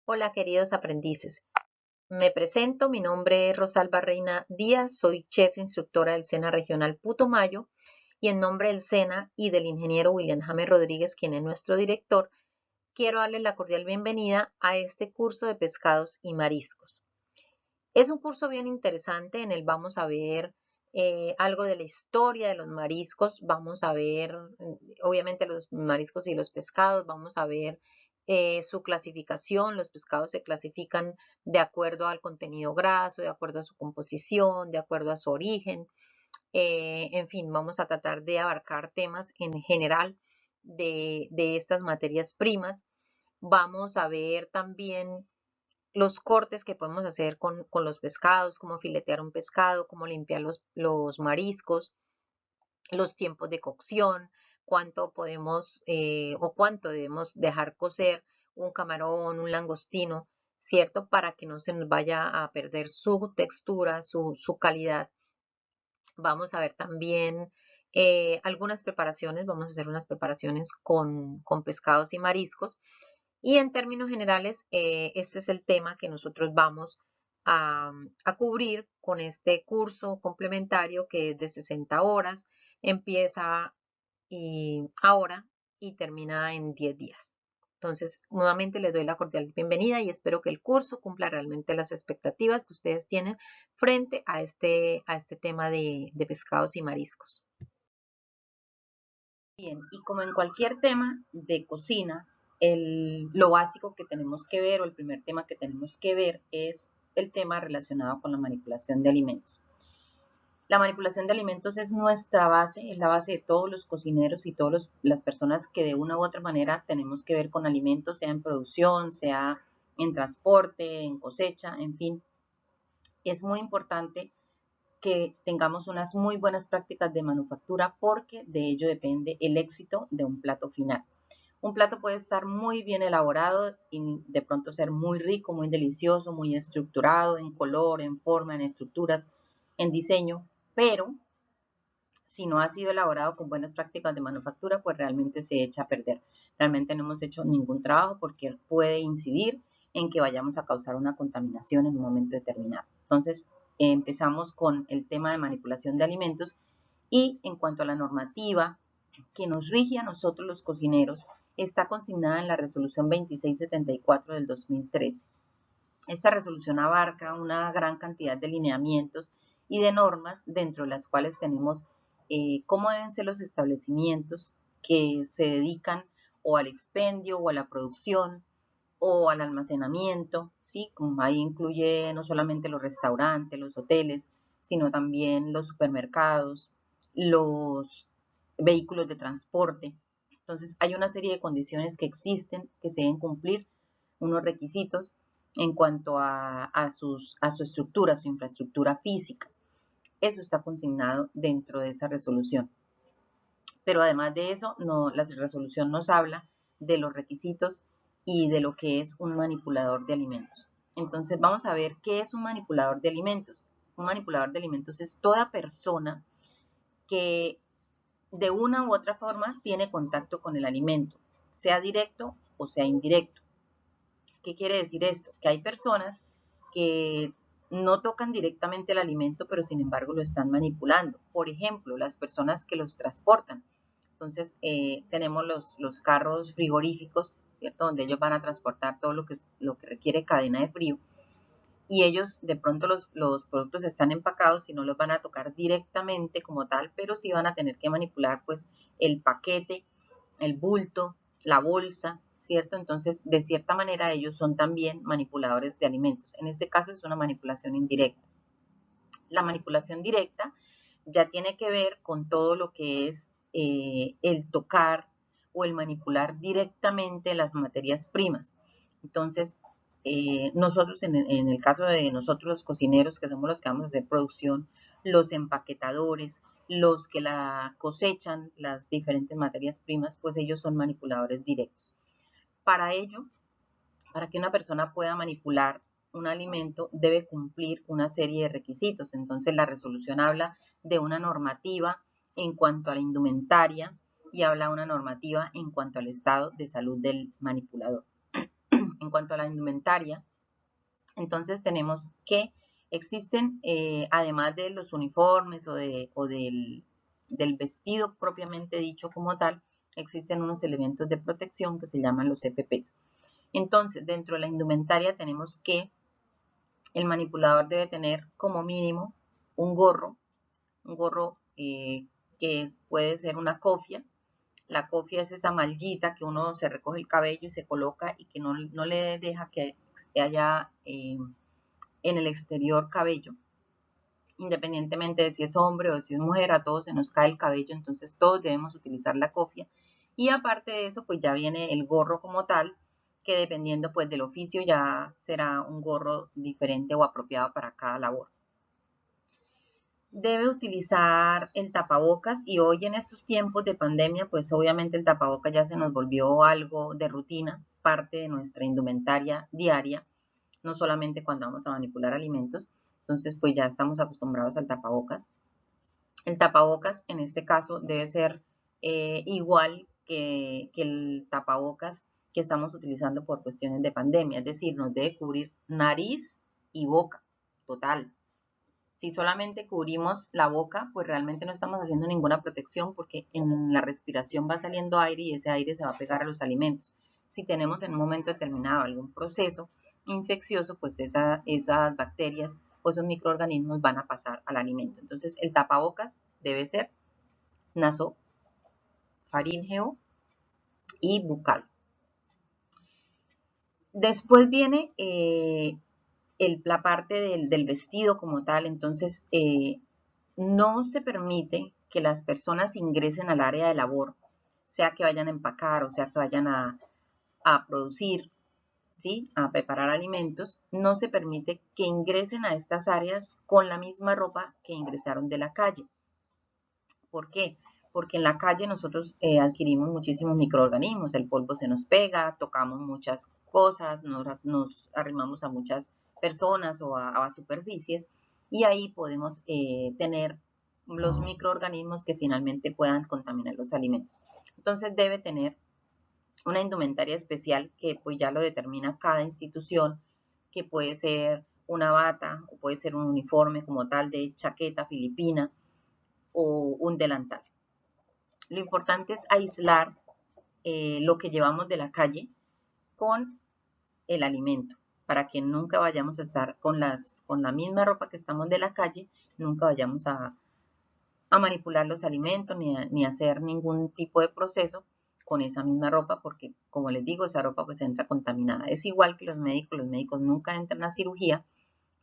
Hola queridos aprendices, me presento, mi nombre es Rosalba Reina Díaz, soy chef instructora del SENA Regional Putumayo y en nombre del SENA y del ingeniero William James Rodríguez, quien es nuestro director, quiero darles la cordial bienvenida a este curso de pescados y mariscos. Es un curso bien interesante, en el vamos a ver algo de la historia de los mariscos, vamos a ver obviamente los mariscos y los pescados, vamos a ver su clasificación. Los pescados se clasifican de acuerdo al contenido graso, de acuerdo a su composición, de acuerdo a su origen. En fin, vamos a tratar de abarcar temas en general de estas materias primas. Vamos a ver también los cortes que podemos hacer con los pescados, cómo filetear un pescado, cómo limpiar los mariscos, los tiempos de cocción, cuánto podemos o cuánto debemos dejar cocer un camarón, un langostino, ¿cierto? Para que no se nos vaya a perder su textura, su calidad. Vamos a ver también algunas preparaciones, vamos a hacer unas preparaciones con pescados y mariscos. Y en términos generales, este es el tema que nosotros vamos a cubrir con este curso complementario que es de 60 horas, empieza ahora y termina en 10 días. Entonces, nuevamente les doy la cordial bienvenida y espero que el curso cumpla realmente las expectativas que ustedes tienen frente a este tema de pescados y mariscos. Bien, y como en cualquier tema de cocina, lo básico que tenemos que ver o el primer tema que tenemos que ver es el tema relacionado con la manipulación de alimentos. La manipulación de alimentos es nuestra base, es la base de todos los cocineros y todas las personas que de una u otra manera tenemos que ver con alimentos, sea en producción, sea en transporte, en cosecha, en fin. Es muy importante que tengamos unas muy buenas prácticas de manufactura porque de ello depende el éxito de un plato final. Un plato puede estar muy bien elaborado y de pronto ser muy rico, muy delicioso, muy estructurado en color, en forma, en estructuras, en diseño, pero si no ha sido elaborado con buenas prácticas de manufactura, pues realmente se echa a perder. Realmente no hemos hecho ningún trabajo porque puede incidir en que vayamos a causar una contaminación en un momento determinado. Entonces, empezamos con el tema de manipulación de alimentos y en cuanto a la normativa que nos rige a nosotros los cocineros, está consignada en la resolución 2674 del 2013. Esta resolución abarca una gran cantidad de lineamientos y de normas, dentro de las cuales tenemos cómo deben ser los establecimientos que se dedican o al expendio o a la producción o al almacenamiento, ¿sí? Como ahí incluye no solamente los restaurantes, los hoteles, sino también los supermercados, los vehículos de transporte. Entonces, hay una serie de condiciones que existen, que se deben cumplir, unos requisitos en cuanto a su estructura, su infraestructura física. Eso está consignado dentro de esa resolución. Pero además de eso, no, la resolución nos habla de los requisitos y de lo que es un manipulador de alimentos. Entonces vamos a ver qué es un manipulador de alimentos. Un manipulador de alimentos es toda persona que de una u otra forma tiene contacto con el alimento, sea directo o sea indirecto. ¿Qué quiere decir esto? Que hay personas que no tocan directamente el alimento, pero sin embargo lo están manipulando. Por ejemplo, las personas que los transportan. Entonces, tenemos los carros frigoríficos, ¿cierto? Donde ellos van a transportar todo lo que requiere cadena de frío. Y ellos, de pronto, los productos están empacados y no los van a tocar directamente como tal, pero sí van a tener que manipular, pues, el paquete, el bulto, la bolsa, ¿cierto? Entonces, de cierta manera, ellos son también manipuladores de alimentos. En este caso es una manipulación indirecta. La manipulación directa ya tiene que ver con todo lo que es el tocar o el manipular directamente las materias primas. Entonces, nosotros, en el caso de nosotros los cocineros, que somos los que vamos a hacer producción, los empaquetadores, los que la cosechan, las diferentes materias primas, pues ellos son manipuladores directos. Para ello, para que una persona pueda manipular un alimento, debe cumplir una serie de requisitos. Entonces, la resolución habla de una normativa en cuanto a la indumentaria y habla de una normativa en cuanto al estado de salud del manipulador. En cuanto a la indumentaria, entonces tenemos que existen, además de los uniformes o del vestido propiamente dicho como tal, existen unos elementos de protección que se llaman los EPPs. Entonces, dentro de la indumentaria tenemos que el manipulador debe tener como mínimo un gorro que puede ser una cofia. La cofia es esa mallita que uno se recoge el cabello y se coloca y que no le deja que haya en el exterior cabello. Independientemente de si es hombre o de si es mujer, a todos se nos cae el cabello, entonces todos debemos utilizar la cofia. Y aparte de eso, pues ya viene el gorro como tal, que dependiendo pues del oficio ya será un gorro diferente o apropiado para cada labor. Debe utilizar el tapabocas y hoy en estos tiempos de pandemia, pues obviamente el tapabocas ya se nos volvió algo de rutina, parte de nuestra indumentaria diaria, no solamente cuando vamos a manipular alimentos, entonces pues ya estamos acostumbrados al tapabocas. El tapabocas en este caso debe ser igual que el tapabocas que estamos utilizando por cuestiones de pandemia, es decir, nos debe cubrir nariz y boca, total. Si solamente cubrimos la boca, pues realmente no estamos haciendo ninguna protección porque en la respiración va saliendo aire y ese aire se va a pegar a los alimentos. Si tenemos en un momento determinado algún proceso infeccioso, pues esas bacterias o esos microorganismos van a pasar al alimento. Entonces el tapabocas debe ser nasofaríngeo y bucal. Después viene la parte del vestido como tal, entonces no se permite que las personas ingresen al área de labor, sea que vayan a empacar o sea que vayan a producir, ¿sí? A preparar alimentos, no se permite que ingresen a estas áreas con la misma ropa que ingresaron de la calle. ¿Por qué? Porque en la calle nosotros adquirimos muchísimos microorganismos, el polvo se nos pega, tocamos muchas cosas, nos arrimamos a muchas personas o a superficies y ahí podemos tener los microorganismos que finalmente puedan contaminar los alimentos. Entonces debe tener una indumentaria especial que pues ya lo determina cada institución, que puede ser una bata o puede ser un uniforme como tal de chaqueta filipina o un delantal. Lo importante es aislar lo que llevamos de la calle con el alimento, para que nunca vayamos a estar con la misma ropa que estamos de la calle, nunca vayamos a manipular los alimentos ni a hacer ningún tipo de proceso con esa misma ropa, porque como les digo, esa ropa pues entra contaminada. Es igual que los médicos nunca entran a cirugía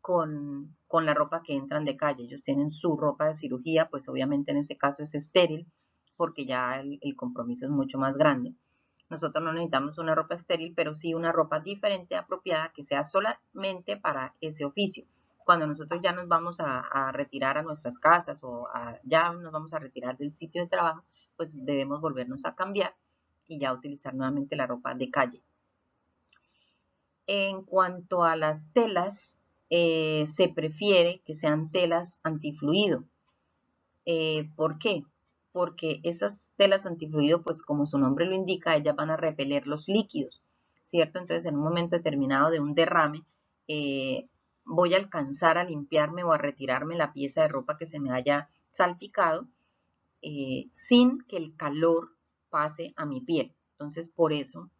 con la ropa que entran de calle. Ellos tienen su ropa de cirugía, pues obviamente en ese caso es estéril, porque ya el compromiso es mucho más grande. Nosotros no necesitamos una ropa estéril, pero sí una ropa diferente, apropiada, que sea solamente para ese oficio. Cuando nosotros ya nos vamos a retirar a nuestras casas o ya nos vamos a retirar del sitio de trabajo, pues debemos volvernos a cambiar y ya utilizar nuevamente la ropa de calle. En cuanto a las telas, se prefiere que sean telas antifluido. ¿Por qué? Porque esas telas antifluido, pues como su nombre lo indica, ellas van a repeler los líquidos, ¿cierto? Entonces en un momento determinado de un derrame, voy a alcanzar a limpiarme o a retirarme la pieza de ropa que se me haya salpicado sin que el calor pase a mi piel. Entonces por eso,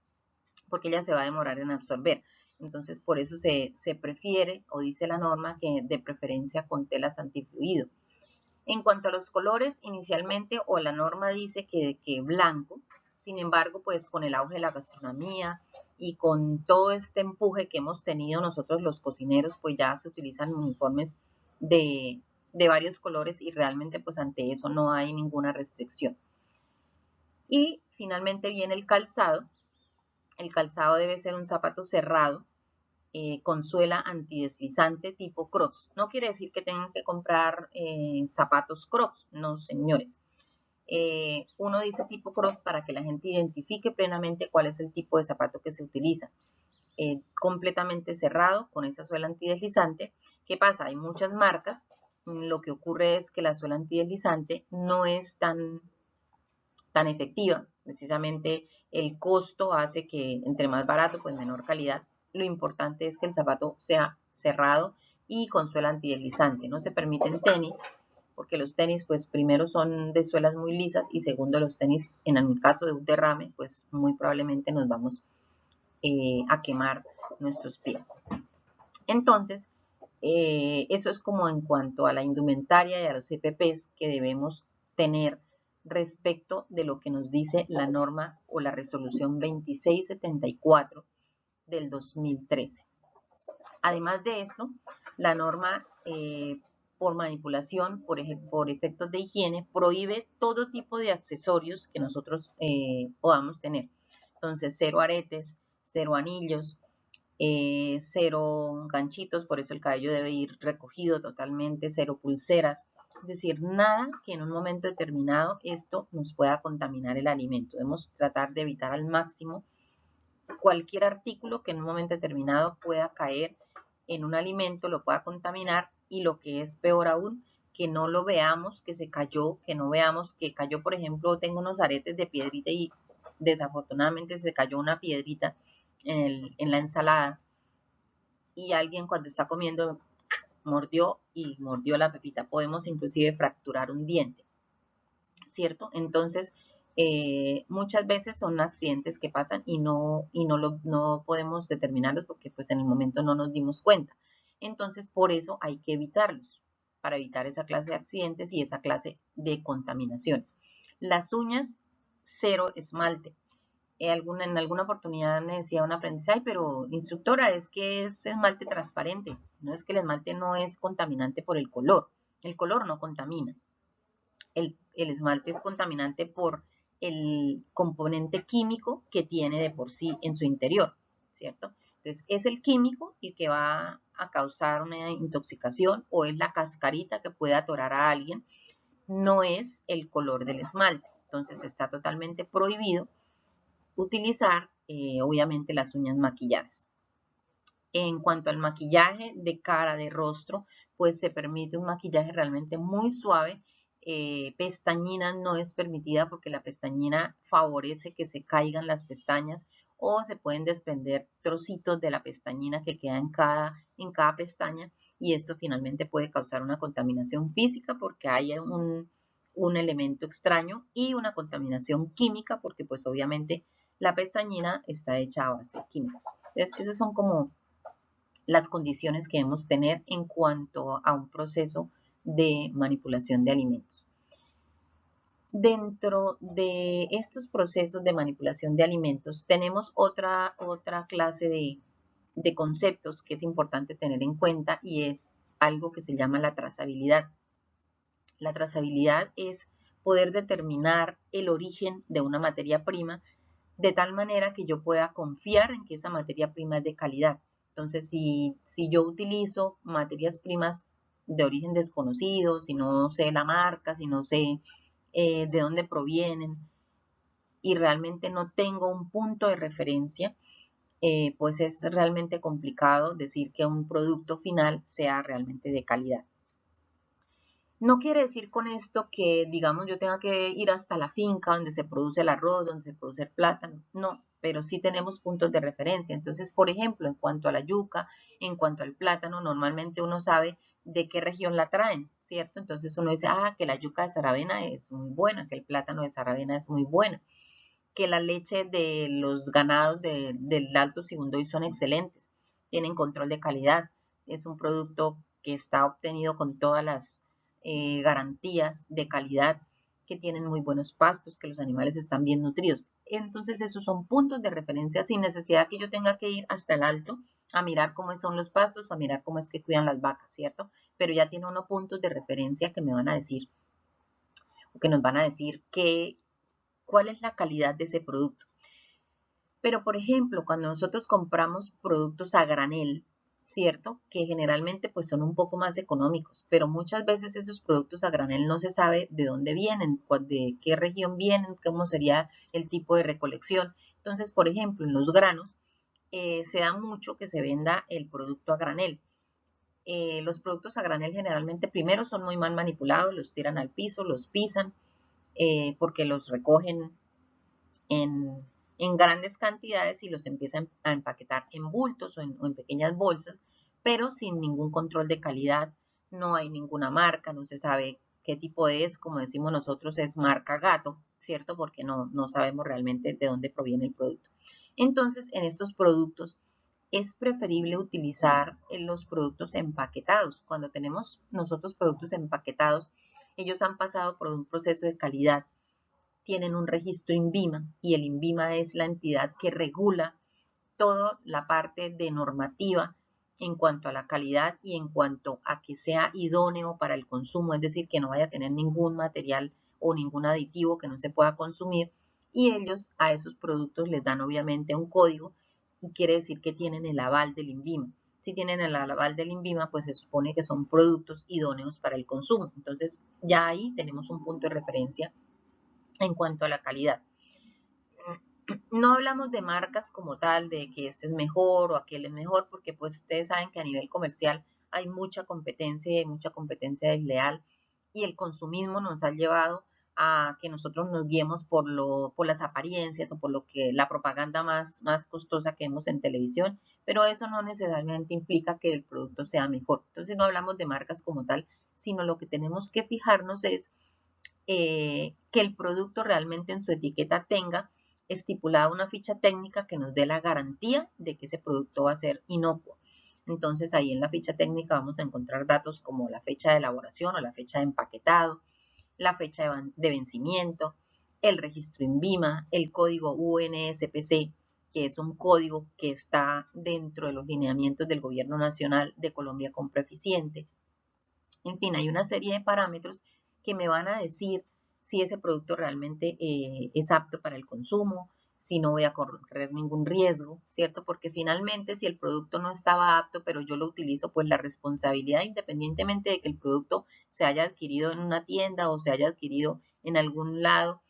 porque ella se va a demorar en absorber. Entonces por eso se prefiere o dice la norma que de preferencia con telas antifluido. En cuanto a los colores, inicialmente o la norma dice que blanco, sin embargo, pues con el auge de la gastronomía y con todo este empuje que hemos tenido nosotros los cocineros, pues ya se utilizan uniformes de varios colores y realmente pues ante eso no hay ninguna restricción. Y finalmente viene el calzado. El calzado debe ser un zapato cerrado, con suela antideslizante tipo Crocs. No quiere decir que tengan que comprar zapatos Crocs, no señores. Uno dice tipo Crocs para que la gente identifique plenamente cuál es el tipo de zapato que se utiliza. Completamente cerrado, con esa suela antideslizante. ¿Qué pasa? Hay muchas marcas. Lo que ocurre es que la suela antideslizante no es tan efectiva. Precisamente el costo hace que entre más barato, pues menor calidad. lo importante es que el zapato sea cerrado y con suela antideslizante. No se permiten tenis, porque los tenis, pues primero son de suelas muy lisas y segundo los tenis, en el caso de un derrame, pues muy probablemente nos vamos a quemar nuestros pies. Entonces, eso es como en cuanto a la indumentaria y a los EPPs que debemos tener respecto de lo que nos dice la norma o la resolución 2674 del 2013. Además de eso, la norma por manipulación, por efectos de higiene, prohíbe todo tipo de accesorios que nosotros podamos tener. Entonces, cero aretes, cero anillos, cero ganchitos, por eso el cabello debe ir recogido totalmente, cero pulseras, es decir, nada que en un momento determinado esto nos pueda contaminar el alimento. Debemos tratar de evitar al máximo cualquier artículo que en un momento determinado pueda caer en un alimento, lo pueda contaminar y lo que es peor aún, que no lo veamos, que se cayó, que no veamos que cayó, por ejemplo, tengo unos aretes de piedrita y desafortunadamente se cayó una piedrita en la ensalada y alguien cuando está comiendo mordió y mordió la pepita. Podemos inclusive fracturar un diente, ¿cierto? Entonces, muchas veces son accidentes que pasan y no podemos determinarlos porque pues en el momento no nos dimos cuenta. Entonces, por eso hay que evitarlos, para evitar esa clase de accidentes y esa clase de contaminaciones. Las uñas, cero esmalte. En alguna oportunidad me decía un aprendiz, ay, pero instructora, es que es esmalte transparente. No, es que el esmalte no es contaminante por el color no contamina. El esmalte es contaminante por el componente químico que tiene de por sí en su interior, ¿cierto? Entonces, es el químico el que va a causar una intoxicación o es la cascarita que puede atorar a alguien, no es el color del esmalte. Entonces, está totalmente prohibido utilizar, obviamente, las uñas maquilladas. En cuanto al maquillaje de cara, de rostro, pues se permite un maquillaje realmente muy suave. Pestañina no es permitida porque la pestañina favorece que se caigan las pestañas o se pueden desprender trocitos de la pestañina que queda en cada pestaña y esto finalmente puede causar una contaminación física porque hay un elemento extraño y una contaminación química porque pues obviamente la pestañina está hecha a base de químicos. Entonces, esos son como las condiciones que debemos tener en cuanto a un proceso de manipulación de alimentos. Dentro de estos procesos de manipulación de alimentos tenemos otra clase de conceptos que es importante tener en cuenta y es algo que se llama la trazabilidad. La trazabilidad es poder determinar el origen de una materia prima de tal manera que yo pueda confiar en que esa materia prima es de calidad. Entonces, si yo utilizo materias primas de origen desconocido, si no sé la marca, si no sé de dónde provienen y realmente no tengo un punto de referencia, pues es realmente complicado decir que un producto final sea realmente de calidad. No quiere decir con esto que, digamos, yo tenga que ir hasta la finca donde se produce el arroz, donde se produce el plátano. No, pero sí tenemos puntos de referencia. Entonces, por ejemplo, en cuanto a la yuca, en cuanto al plátano, normalmente uno sabe de qué región la traen, ¿cierto? Entonces uno dice, que la yuca de Saravena es muy buena, que el plátano de Saravena es muy buena, que la leche de los ganados del Alto Sibundoy son excelentes, tienen control de calidad, es un producto que está obtenido con todas las garantías de calidad, que tienen muy buenos pastos, que los animales están bien nutridos. Entonces esos son puntos de referencia sin necesidad que yo tenga que ir hasta el alto a mirar cómo son los pastos o a mirar cómo es que cuidan las vacas, ¿cierto? Pero ya tiene unos puntos de referencia que me van a decir, o que nos van a decir cuál es la calidad de ese producto. Pero, por ejemplo, cuando nosotros compramos productos a granel, ¿cierto? Que generalmente pues son un poco más económicos, pero muchas veces esos productos a granel no se sabe de dónde vienen, de qué región vienen, cómo sería el tipo de recolección. Entonces, por ejemplo, en los granos se da mucho que se venda el producto a granel. Los productos a granel generalmente primero son muy mal manipulados, los tiran al piso, los pisan, porque los recogen en en grandes cantidades y los empieza a empaquetar en bultos o en pequeñas bolsas, pero sin ningún control de calidad. No hay ninguna marca, no se sabe qué tipo es, como decimos nosotros, es marca gato, ¿cierto? Porque no sabemos realmente de dónde proviene el producto. Entonces, en estos productos es preferible utilizar los productos empaquetados. Cuando tenemos nosotros productos empaquetados, ellos han pasado por un proceso de calidad, tienen un registro INVIMA y el INVIMA es la entidad que regula toda la parte de normativa en cuanto a la calidad y en cuanto a que sea idóneo para el consumo, es decir, que no vaya a tener ningún material o ningún aditivo que no se pueda consumir, y ellos a esos productos les dan obviamente un código y quiere decir que tienen el aval del INVIMA. Si tienen el aval del INVIMA, pues se supone que son productos idóneos para el consumo. Entonces ya ahí tenemos un punto de referencia en cuanto a la calidad. No hablamos de marcas como tal, de que este es mejor o aquel es mejor, porque pues ustedes saben que a nivel comercial hay mucha competencia desleal y el consumismo nos ha llevado a que nosotros nos guiemos por las apariencias o por lo que la propaganda más costosa que vemos en televisión, pero eso no necesariamente implica que el producto sea mejor. Entonces no hablamos de marcas como tal, sino lo que tenemos que fijarnos es que el producto realmente en su etiqueta tenga estipulada una ficha técnica que nos dé la garantía de que ese producto va a ser inocuo. Entonces ahí en la ficha técnica vamos a encontrar datos como la fecha de elaboración o la fecha de empaquetado, la fecha de vencimiento, el registro INVIMA, el código UNSPC, que es un código que está dentro de los lineamientos del Gobierno Nacional de Colombia Compra Eficiente. En fin, hay una serie de parámetros que me van a decir si ese producto realmente es apto para el consumo, si no voy a correr ningún riesgo, ¿cierto? Porque finalmente si el producto no estaba apto, pero yo lo utilizo, pues la responsabilidad, independientemente de que el producto se haya adquirido en una tienda o se haya adquirido en algún lado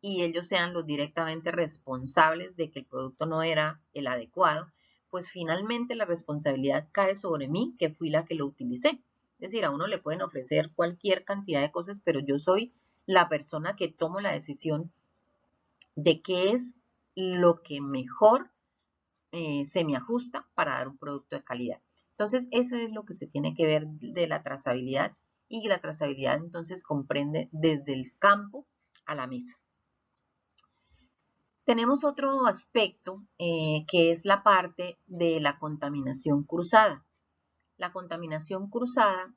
y ellos sean los directamente responsables de que el producto no era el adecuado, pues finalmente la responsabilidad cae sobre mí, que fui la que lo utilicé. Es decir, a uno le pueden ofrecer cualquier cantidad de cosas, pero yo soy la persona que tomo la decisión de qué es lo que mejor se me ajusta para dar un producto de calidad. Entonces, eso es lo que se tiene que ver de la trazabilidad y la trazabilidad entonces comprende desde el campo a la mesa. Tenemos otro aspecto que es la parte de la contaminación cruzada. La contaminación cruzada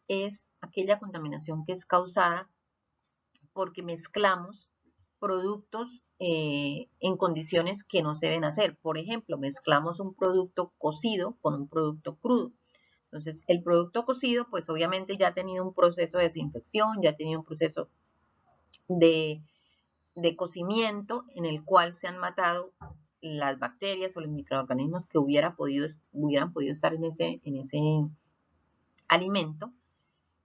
es aquella contaminación que es causada porque mezclamos productos en condiciones que no se deben hacer. Por ejemplo, mezclamos un producto cocido con un producto crudo. Entonces, el producto cocido, pues obviamente ya ha tenido un proceso de desinfección, ya ha tenido un proceso de, de cocimiento en el cual se han matado las bacterias o los microorganismos que hubieran podido estar en ese alimento.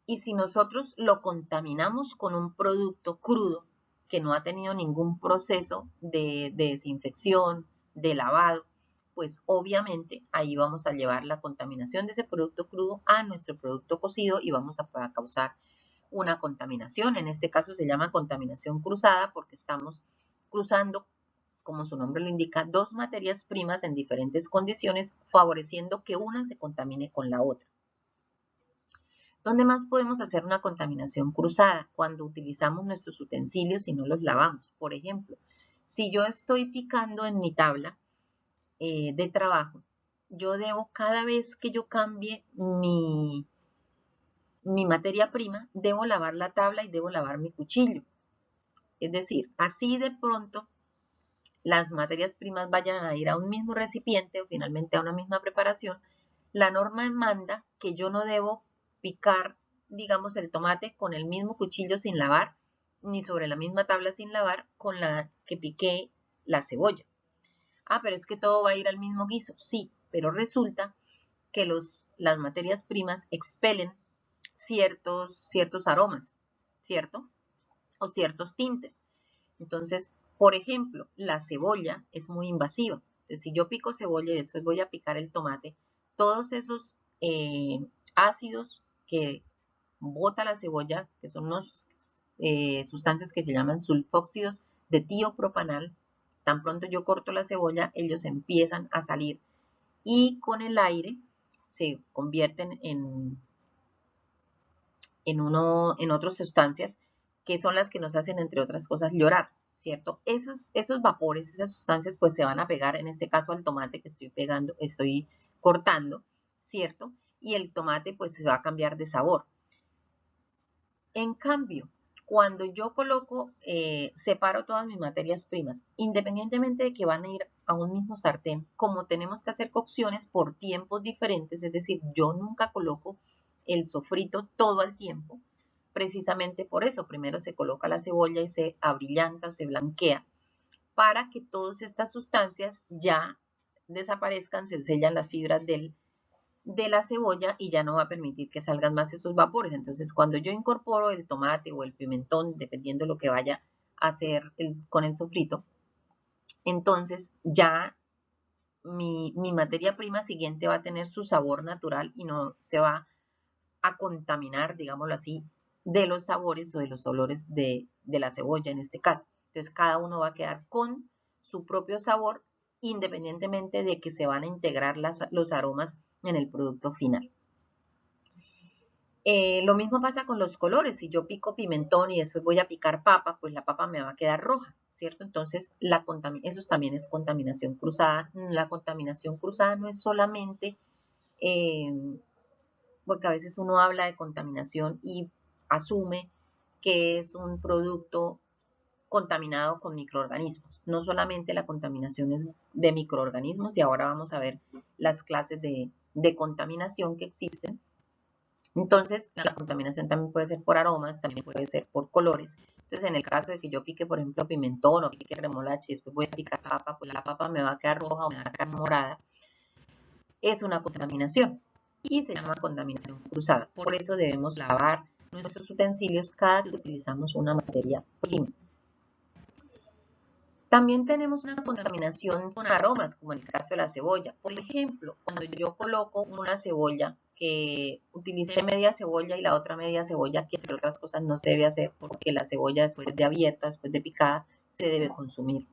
Y si nosotros lo contaminamos con un producto crudo que no ha tenido ningún proceso de desinfección, de lavado, pues obviamente ahí vamos a llevar la contaminación de ese producto crudo a nuestro producto cocido y vamos a causar una contaminación. En este caso se llama contaminación cruzada porque estamos cruzando, como su nombre lo indica, dos materias primas en diferentes condiciones, favoreciendo que una se contamine con la otra. ¿Dónde más podemos hacer una contaminación cruzada? Cuando utilizamos nuestros utensilios y no los lavamos. Por ejemplo, si yo estoy picando en mi tabla de trabajo, yo debo, cada vez que yo cambie mi materia prima, debo lavar la tabla y debo lavar mi cuchillo. Es decir, así de pronto las materias primas vayan a ir a un mismo recipiente o finalmente a una misma preparación, la norma manda que yo no debo picar, digamos, el tomate con el mismo cuchillo sin lavar, ni sobre la misma tabla sin lavar con la que piqué la cebolla. Ah, pero es que todo va a ir al mismo guiso. Sí, pero resulta que las materias primas expelen ciertos aromas, ¿cierto? O ciertos tintes. Entonces, por ejemplo, la cebolla es muy invasiva. Entonces, si yo pico cebolla y después voy a picar el tomate, todos esos ácidos que bota la cebolla, que son unas sustancias que se llaman sulfóxidos de tiopropanal. Tan pronto yo corto la cebolla, ellos empiezan a salir y con el aire se convierten en otras sustancias que son las que nos hacen, entre otras cosas, llorar, ¿cierto? Esos vapores, esas sustancias, pues se van a pegar, en este caso al tomate que estoy cortando, ¿cierto? Y el tomate pues se va a cambiar de sabor. En cambio, cuando yo separo todas mis materias primas, independientemente de que van a ir a un mismo sartén, como tenemos que hacer cocciones por tiempos diferentes, es decir, yo nunca coloco el sofrito todo al tiempo, precisamente por eso, primero se coloca la cebolla y se abrillanta o se blanquea, para que todas estas sustancias ya desaparezcan, se sellan las fibras de la cebolla y ya no va a permitir que salgan más esos vapores. Entonces, cuando yo incorporo el tomate o el pimentón, dependiendo de lo que vaya a hacer con el sofrito, entonces ya mi materia prima siguiente va a tener su sabor natural y no se va a contaminar, digámoslo así, de los sabores o de los olores de la cebolla en este caso. Entonces, cada uno va a quedar con su propio sabor, independientemente de que se van a integrar los aromas en el producto final. Lo mismo pasa con los colores. Si yo pico pimentón y después voy a picar papa, pues la papa me va a quedar roja, ¿cierto? Entonces, eso también es contaminación cruzada. La contaminación cruzada no es solamente, porque a veces uno habla de contaminación y asume que es un producto contaminado con microorganismos. No solamente la contaminación es de microorganismos, y ahora vamos a ver las clases de contaminación que existen. Entonces, la contaminación también puede ser por aromas, también puede ser por colores. Entonces, en el caso de que yo pique, por ejemplo, pimentón o pique remolacha y después voy a picar papa, pues la papa me va a quedar roja o me va a quedar morada. Es una contaminación y se llama contaminación cruzada. Por eso debemos lavar nuestros utensilios cada que utilizamos una materia prima. También tenemos una contaminación con aromas, como en el caso de la cebolla. Por ejemplo, cuando yo coloco una cebolla, que utilicé media cebolla y la otra media cebolla, que entre otras cosas no se debe hacer porque la cebolla después de abierta, después de picada, se debe consumir.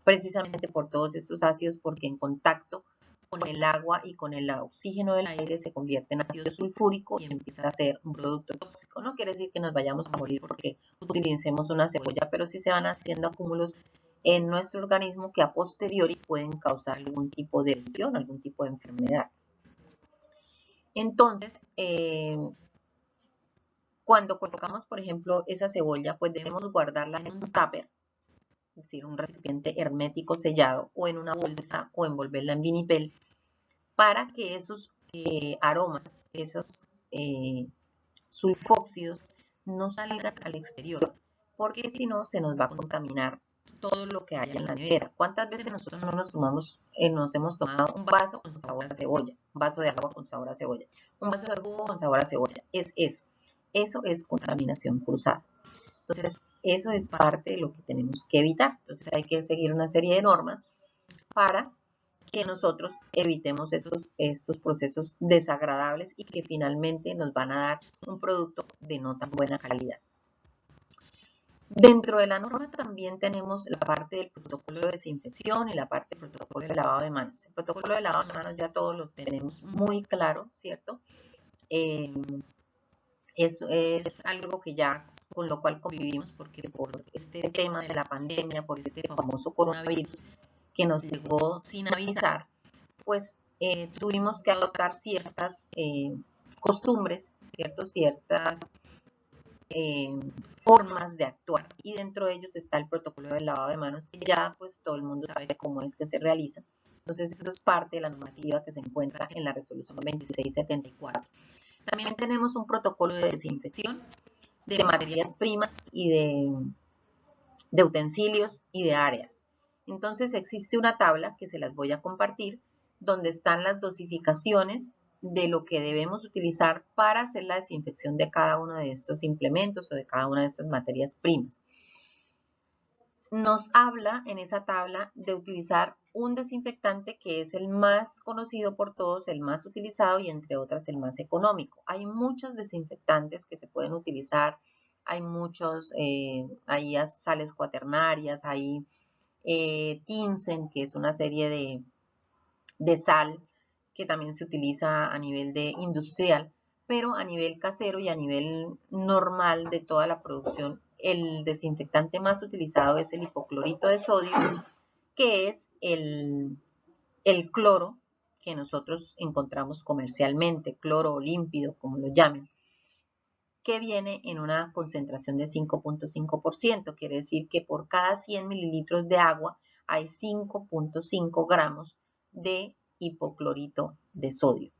Precisamente por todos estos ácidos, porque en contacto con el agua y con el oxígeno del aire se convierte en ácido sulfúrico y empieza a ser un producto tóxico. No quiere decir que nos vayamos a morir porque utilicemos una cebolla, pero sí se van haciendo acúmulos en nuestro organismo que a posteriori pueden causar algún tipo de lesión, algún tipo de enfermedad. Entonces, cuando colocamos, por ejemplo, esa cebolla, pues debemos guardarla en un tupper, es decir, un recipiente hermético sellado, o en una bolsa, o envolverla en vinipel, para que esos aromas, esos sulfóxidos, no salgan al exterior, porque si no se nos va a contaminar todo lo que haya en la nevera. ¿Cuántas veces nosotros no nos hemos tomado un vaso con sabor a cebolla, un vaso de agua con sabor a cebolla, un vaso de jugo con sabor a cebolla? Es eso. Eso es contaminación cruzada. Entonces, eso es parte de lo que tenemos que evitar. Entonces, hay que seguir una serie de normas para que nosotros evitemos estos procesos desagradables y que finalmente nos van a dar un producto de no tan buena calidad. Dentro de la norma también tenemos la parte del protocolo de desinfección y la parte del protocolo de lavado de manos. El protocolo de lavado de manos ya todos los tenemos muy claro, ¿cierto? Eso es algo que ya con lo cual convivimos porque por este tema de la pandemia, por este famoso coronavirus que nos llegó sin avisar, pues tuvimos que adoptar ciertas costumbres, ciertas formas de actuar, y dentro de ellos está el protocolo del lavado de manos, que ya pues todo el mundo sabe cómo es que se realiza. Entonces eso es parte de la normativa que se encuentra en la resolución 2674. También tenemos un protocolo de desinfección de materias primas y de utensilios y de áreas. Entonces existe una tabla que se las voy a compartir, donde están las dosificaciones de lo que debemos utilizar para hacer la desinfección de cada uno de estos implementos o de cada una de estas materias primas. Nos habla en esa tabla de utilizar un desinfectante que es el más conocido por todos, el más utilizado y entre otras el más económico. Hay muchos desinfectantes que se pueden utilizar. hay muchos, hay sales cuaternarias, hay Tinsen, que es una serie de sal que también se utiliza a nivel de industrial, pero a nivel casero y a nivel normal de toda la producción, el desinfectante más utilizado es el hipoclorito de sodio, que es el cloro que nosotros encontramos comercialmente, cloro límpido, como lo llamen, que viene en una concentración de 5.5%, quiere decir que por cada 100 mililitros de agua hay 5.5 gramos de hipoclorito de sodio.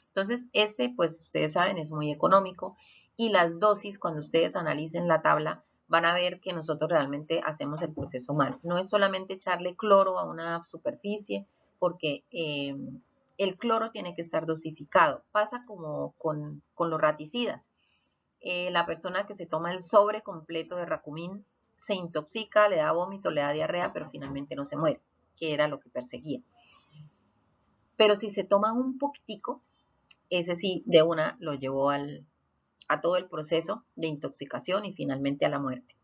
Entonces, este, pues ustedes saben, es muy económico y las dosis, cuando ustedes analicen la tabla, van a ver que nosotros realmente hacemos el proceso mal. No es solamente echarle cloro a una superficie, porque el cloro tiene que estar dosificado. Pasa como con los raticidas. La persona que se toma el sobre completo de Racumín se intoxica, le da vómito, le da diarrea, pero finalmente no se muere, que era lo que perseguía. Pero si se toma un poquitico, ese sí de una lo llevó a todo el proceso de intoxicación y finalmente a la muerte.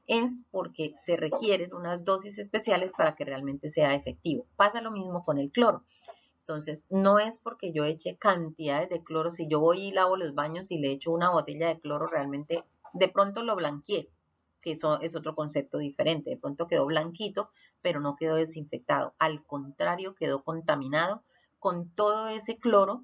Es porque se requieren unas dosis especiales para que realmente sea efectivo. Pasa lo mismo con el cloro. Entonces, no es porque yo eche cantidades de cloro, si yo voy y lavo los baños y le echo una botella de cloro, realmente de pronto lo blanqueé, que eso es otro concepto diferente. De pronto quedó blanquito, pero no quedó desinfectado. Al contrario, quedó contaminado con todo ese cloro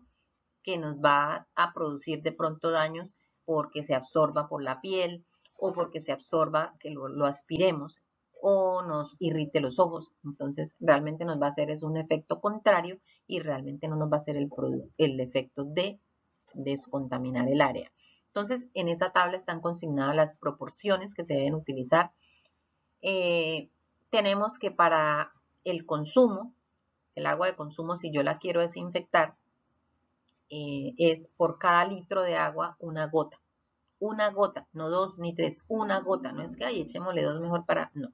que nos va a producir de pronto daños porque se absorba por la piel o porque se absorba, que lo aspiremos o nos irrite los ojos. Entonces, realmente nos va a hacer es un efecto contrario y realmente no nos va a hacer el efecto de descontaminar el área. Entonces, en esa tabla están consignadas las proporciones que se deben utilizar. Tenemos que para el consumo, el agua de consumo, si yo la quiero desinfectar, es por cada litro de agua una gota, no dos ni tres, una gota, no es que ahí echémosle dos mejor para, no.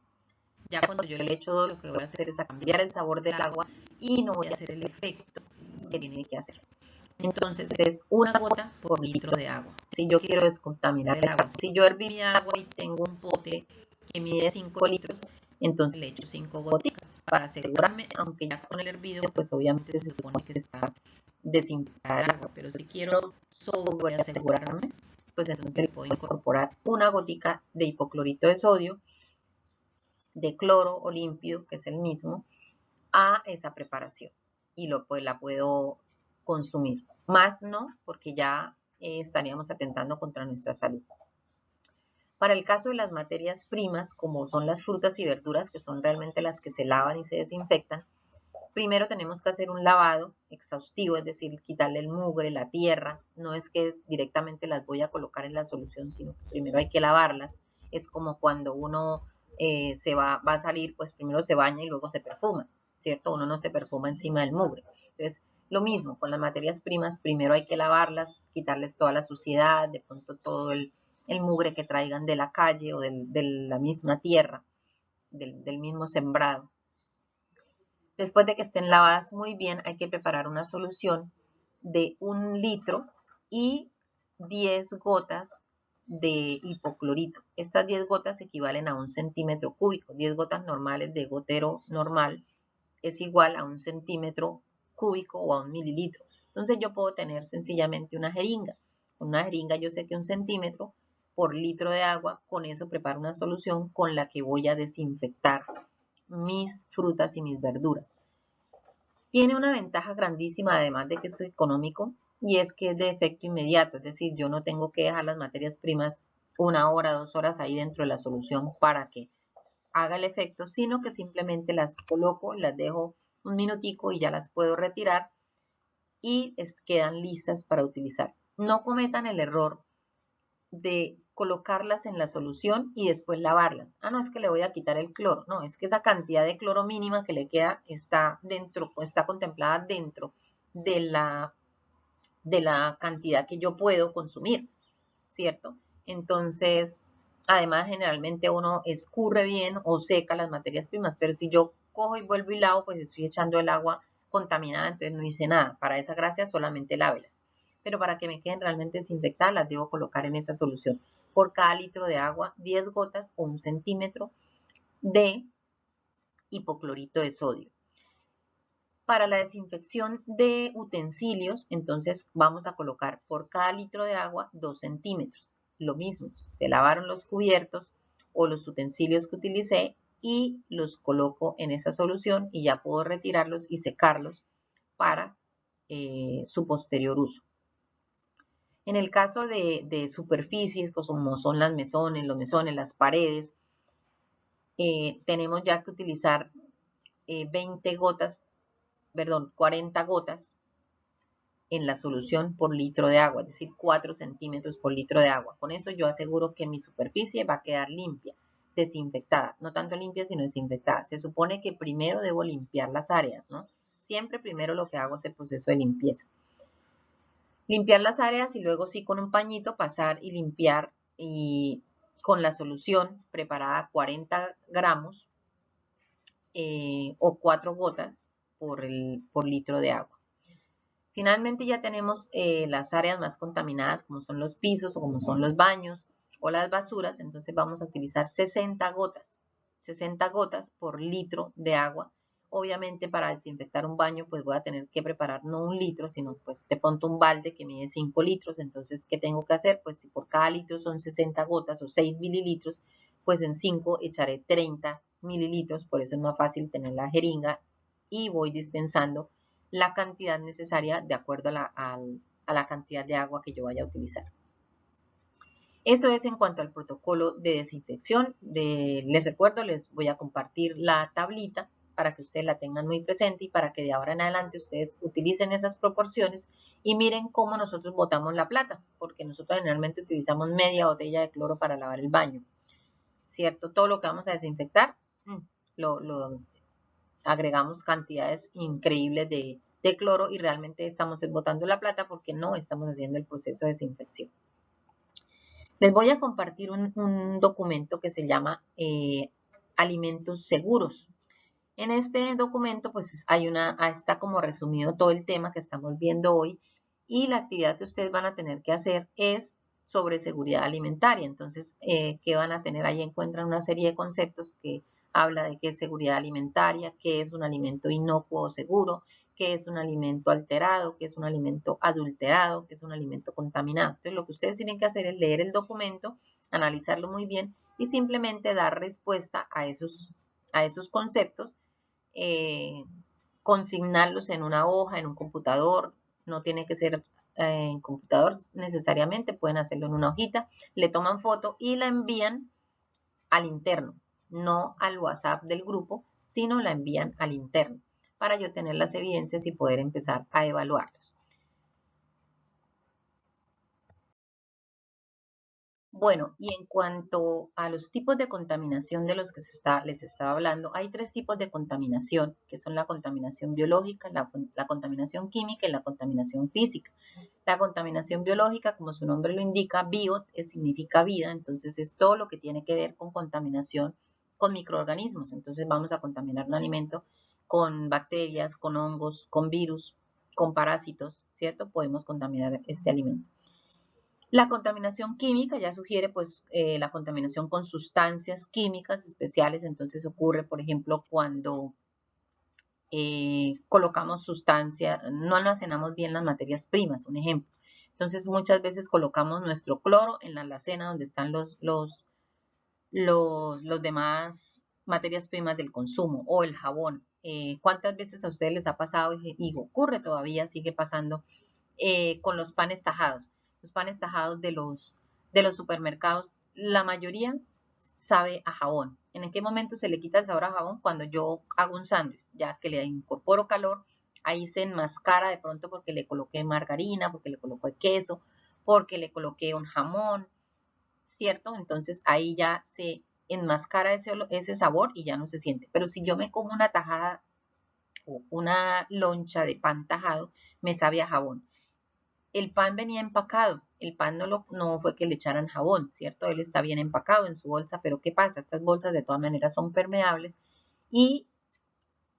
Ya cuando yo le echo dos, lo que voy a hacer es a cambiar el sabor del agua y no voy a hacer el efecto que tiene que hacer. Entonces es una gota por litro de agua. Si yo quiero descontaminar el agua, si yo herví mi agua y tengo un pote que mide 5 litros, entonces le echo 5 gotitas para asegurarme, aunque ya con el hervido, pues obviamente se supone que se está desinfectada el agua, pero si quiero sobre asegurarme, pues entonces le puedo incorporar una gotica de hipoclorito de sodio, de cloro o límpido, que es el mismo, a esa preparación y pues la puedo consumir. Más no, porque ya estaríamos atentando contra nuestra salud. Para el caso de las materias primas, como son las frutas y verduras, que son realmente las que se lavan y se desinfectan, primero tenemos que hacer un lavado exhaustivo, es decir, quitarle el mugre, la tierra. No es que directamente las voy a colocar en la solución, sino que primero hay que lavarlas. Es como cuando uno va a salir, pues primero se baña y luego se perfuma, ¿cierto? Uno no se perfuma encima del mugre. Entonces, lo mismo con las materias primas, primero hay que lavarlas, quitarles toda la suciedad, de pronto todo el mugre que traigan de la calle o de la misma tierra, del mismo sembrado. Después de que estén lavadas muy bien, hay que preparar una solución de 1 litro y 10 gotas de hipoclorito. Estas 10 gotas equivalen a 1 centímetro cúbico. 10 gotas normales de gotero normal es igual a 1 centímetro cúbico o a 1 mililitro. Entonces yo puedo tener sencillamente una jeringa. Con una jeringa yo sé que 1 centímetro por litro de agua, con eso preparo una solución con la que voy a desinfectar mis frutas y mis verduras. Tiene una ventaja grandísima, además de que es económico, y es que es de efecto inmediato, es decir, yo no tengo que dejar las materias primas 1 hora, 2 horas ahí dentro de la solución para que haga el efecto, sino que simplemente las coloco, las dejo un minutico y ya las puedo retirar y quedan listas para utilizar. No cometan el error de colocarlas en la solución y después lavarlas. Ah, no, es que le voy a quitar el cloro. No, es que esa cantidad de cloro mínima que le queda está dentro, está contemplada dentro de la cantidad que yo puedo consumir, ¿cierto? Entonces, además, generalmente uno escurre bien o seca las materias primas, pero si yo cojo y vuelvo y lavo, pues estoy echando el agua contaminada, entonces no hice nada. Para esa gracia solamente lávelas. pero para que me queden realmente desinfectadas las debo colocar en esa solución. Por cada litro de agua, 10 gotas o 1 centímetro de hipoclorito de sodio. Para la desinfección de utensilios, entonces vamos a colocar por cada litro de agua 2 centímetros. Lo mismo, se lavaron los cubiertos o los utensilios que utilicé y los coloco en esa solución y ya puedo retirarlos y secarlos para su posterior uso. En el caso de superficies, como son los mesones, las paredes, tenemos ya que utilizar 40 gotas en la solución por litro de agua, es decir, 4 centímetros por litro de agua. Con eso yo aseguro que mi superficie va a quedar limpia, desinfectada, no tanto limpia, sino desinfectada. Se supone que primero debo limpiar las áreas, ¿no? Siempre primero lo que hago es el proceso de limpieza. Limpiar las áreas y luego sí con un pañito pasar y limpiar y con la solución preparada 40 gramos o 4 gotas por litro de agua. Finalmente ya tenemos las áreas más contaminadas como son los pisos o como son los baños o las basuras, entonces vamos a utilizar 60 gotas por litro de agua. Obviamente para desinfectar un baño pues voy a tener que preparar no 1 litro, sino pues de pronto un balde que mide 5 litros, entonces ¿qué tengo que hacer? Pues si por cada litro son 60 gotas o 6 mililitros, pues en 5 echaré 30 mililitros, por eso es más fácil tener la jeringa y voy dispensando la cantidad necesaria de acuerdo a la cantidad de agua que yo vaya a utilizar. Eso es en cuanto al protocolo de desinfección. Les recuerdo, les voy a compartir la tablita para que ustedes la tengan muy presente y para que de ahora en adelante ustedes utilicen esas proporciones y miren cómo nosotros botamos la plata, porque nosotros generalmente utilizamos media botella de cloro para lavar el baño, ¿cierto? Todo lo que vamos a desinfectar, lo agregamos cantidades increíbles de cloro y realmente estamos botando la plata porque no estamos haciendo el proceso de desinfección. Les voy a compartir un documento que se llama Alimentos Seguros. En este documento pues está como resumido todo el tema que estamos viendo hoy y la actividad que ustedes van a tener que hacer es sobre seguridad alimentaria. Entonces, ¿qué van a tener? Ahí encuentran una serie de conceptos que habla de qué es seguridad alimentaria, qué es un alimento inocuo o seguro, qué es un alimento alterado, qué es un alimento adulterado, qué es un alimento contaminado. Entonces, lo que ustedes tienen que hacer es leer el documento, analizarlo muy bien y simplemente dar respuesta a esos conceptos, consignarlos en una hoja, en un computador, no tiene que ser en computador necesariamente, pueden hacerlo en una hojita, le toman foto y la envían al interno, no al WhatsApp del grupo, sino la envían al interno para yo tener las evidencias y poder empezar a evaluarlos. Bueno, y en cuanto a los tipos de contaminación de los que les estaba hablando, hay 3 tipos de contaminación, que son la contaminación biológica, la contaminación química y la contaminación física. La contaminación biológica, como su nombre lo indica, bio significa vida, entonces es todo lo que tiene que ver con contaminación con microorganismos. Entonces vamos a contaminar un alimento con bacterias, con hongos, con virus, con parásitos, ¿cierto? Podemos contaminar este alimento. La contaminación química ya sugiere pues la contaminación con sustancias químicas especiales, entonces ocurre por ejemplo cuando colocamos sustancia, no almacenamos bien las materias primas, un ejemplo. Entonces muchas veces colocamos nuestro cloro en la alacena donde están los demás materias primas del consumo o el jabón. ¿Cuántas veces a ustedes les ha pasado y ocurre todavía, sigue pasando con los panes tajados? Los panes tajados de los supermercados, la mayoría sabe a jabón. ¿En qué momento se le quita el sabor a jabón? Cuando yo hago un sándwich, ya que le incorporo calor, ahí se enmascara de pronto porque le coloqué margarina, porque le coloqué queso, porque le coloqué un jamón, ¿cierto? Entonces ahí ya se enmascara ese sabor y ya no se siente. Pero si yo me como una tajada o una loncha de pan tajado, me sabe a jabón. El pan venía empacado, el pan no fue que le echaran jabón, ¿cierto? Él está bien empacado en su bolsa, pero ¿qué pasa? Estas bolsas de todas maneras son permeables y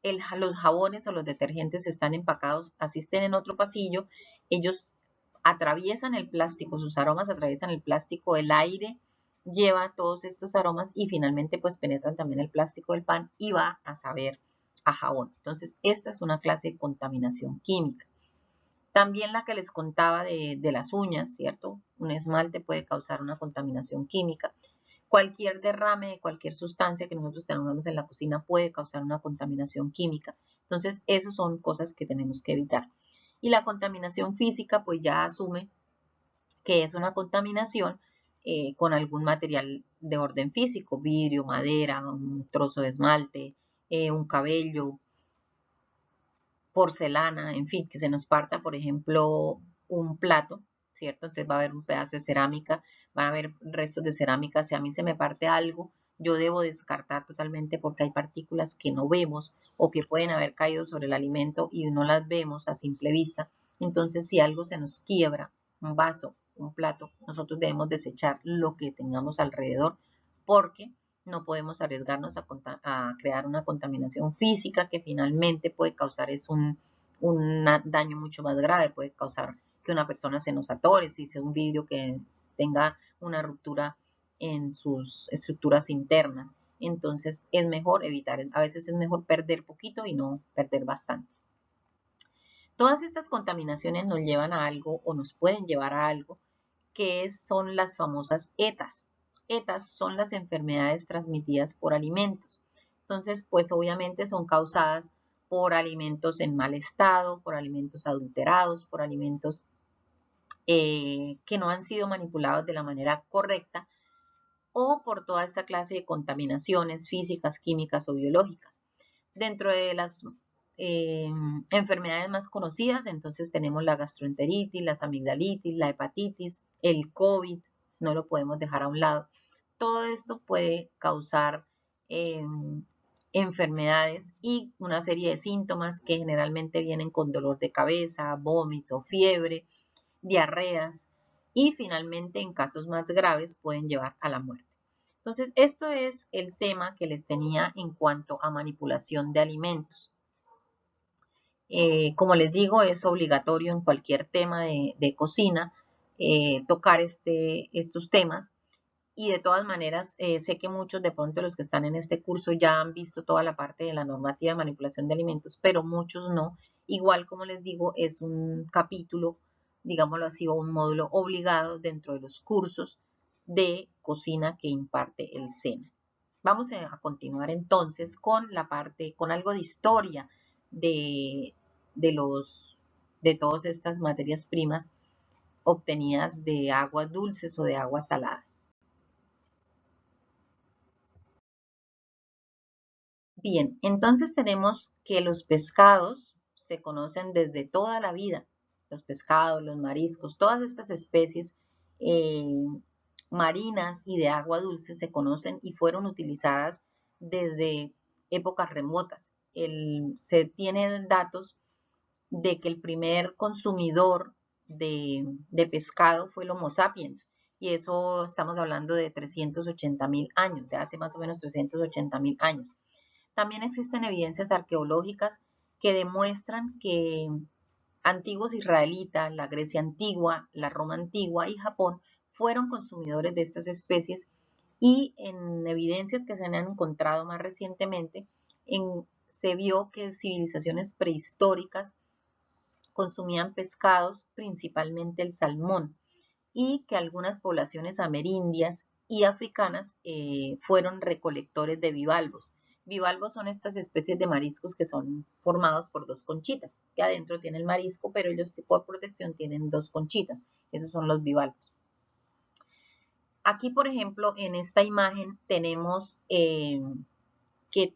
los jabones o los detergentes están empacados, así estén en otro pasillo, ellos atraviesan el plástico, sus aromas atraviesan el plástico, el aire lleva todos estos aromas y finalmente pues penetran también el plástico del pan y va a saber a jabón. Entonces, esta es una clase de contaminación química. También la que les contaba de las uñas, ¿cierto? Un esmalte puede causar una contaminación química. Cualquier derrame de cualquier sustancia que nosotros tengamos en la cocina puede causar una contaminación química. Entonces, esas son cosas que tenemos que evitar. Y la contaminación física, pues ya asume que es una contaminación con algún material de orden físico, vidrio, madera, un trozo de esmalte, un cabello, porcelana, en fin, que se nos parta, por ejemplo, un plato, ¿cierto? Entonces va a haber un pedazo de cerámica, va a haber restos de cerámica. Si a mí se me parte algo, yo debo descartar totalmente porque hay partículas que no vemos o que pueden haber caído sobre el alimento y no las vemos a simple vista. Entonces, si algo se nos quiebra, un vaso, un plato, nosotros debemos desechar lo que tengamos alrededor porque no podemos arriesgarnos a crear una contaminación física que finalmente puede causar un daño mucho más grave, puede causar que una persona se nos atore, si es un vidrio que tenga una ruptura en sus estructuras internas. Entonces es mejor evitar, a veces es mejor perder poquito y no perder bastante. Todas estas contaminaciones nos llevan a algo o nos pueden llevar a algo que son las famosas ETAs. ETAs son las enfermedades transmitidas por alimentos. Entonces, pues obviamente son causadas por alimentos en mal estado, por alimentos adulterados, por alimentos que no han sido manipulados de la manera correcta o por toda esta clase de contaminaciones físicas, químicas o biológicas. Dentro de las enfermedades más conocidas, entonces tenemos la gastroenteritis, las amigdalitis, la hepatitis, el COVID, no lo podemos dejar a un lado. Todo esto puede causar enfermedades y una serie de síntomas que generalmente vienen con dolor de cabeza, vómito, fiebre, diarreas y finalmente en casos más graves pueden llevar a la muerte. Entonces, esto es el tema que les tenía en cuanto a manipulación de alimentos. Como les digo, es obligatorio en cualquier tema de cocina tocar estos temas y de todas maneras sé que muchos de pronto los que están en este curso ya han visto toda la parte de la normativa de manipulación de alimentos, pero muchos no. Igual, como les digo, es un capítulo, digámoslo así, o un módulo obligado dentro de los cursos de cocina que imparte el SENA. Vamos a continuar entonces con la parte, con algo de historia de, de todas estas materias primas obtenidas de aguas dulces o de aguas saladas. Bien, entonces tenemos que los pescados se conocen desde toda la vida. Los pescados, los mariscos, todas estas especies marinas y de agua dulce se conocen y fueron utilizadas desde épocas remotas. Se tienen datos de que el primer consumidor de pescado fue el Homo sapiens, y eso estamos hablando de 380.000 años, de hace más o menos 380.000 años. También existen evidencias arqueológicas que demuestran que antiguos israelitas, la Grecia antigua, la Roma antigua y Japón fueron consumidores de estas especies y en evidencias que se han encontrado más recientemente se vio que civilizaciones prehistóricas consumían pescados, principalmente el salmón, y que algunas poblaciones amerindias y africanas fueron recolectores de bivalvos. Bivalvos son estas especies de mariscos que son formados por dos conchitas, que adentro tiene el marisco, pero ellos por protección tienen dos conchitas. Esos son los bivalvos. Aquí, por ejemplo, en esta imagen tenemos que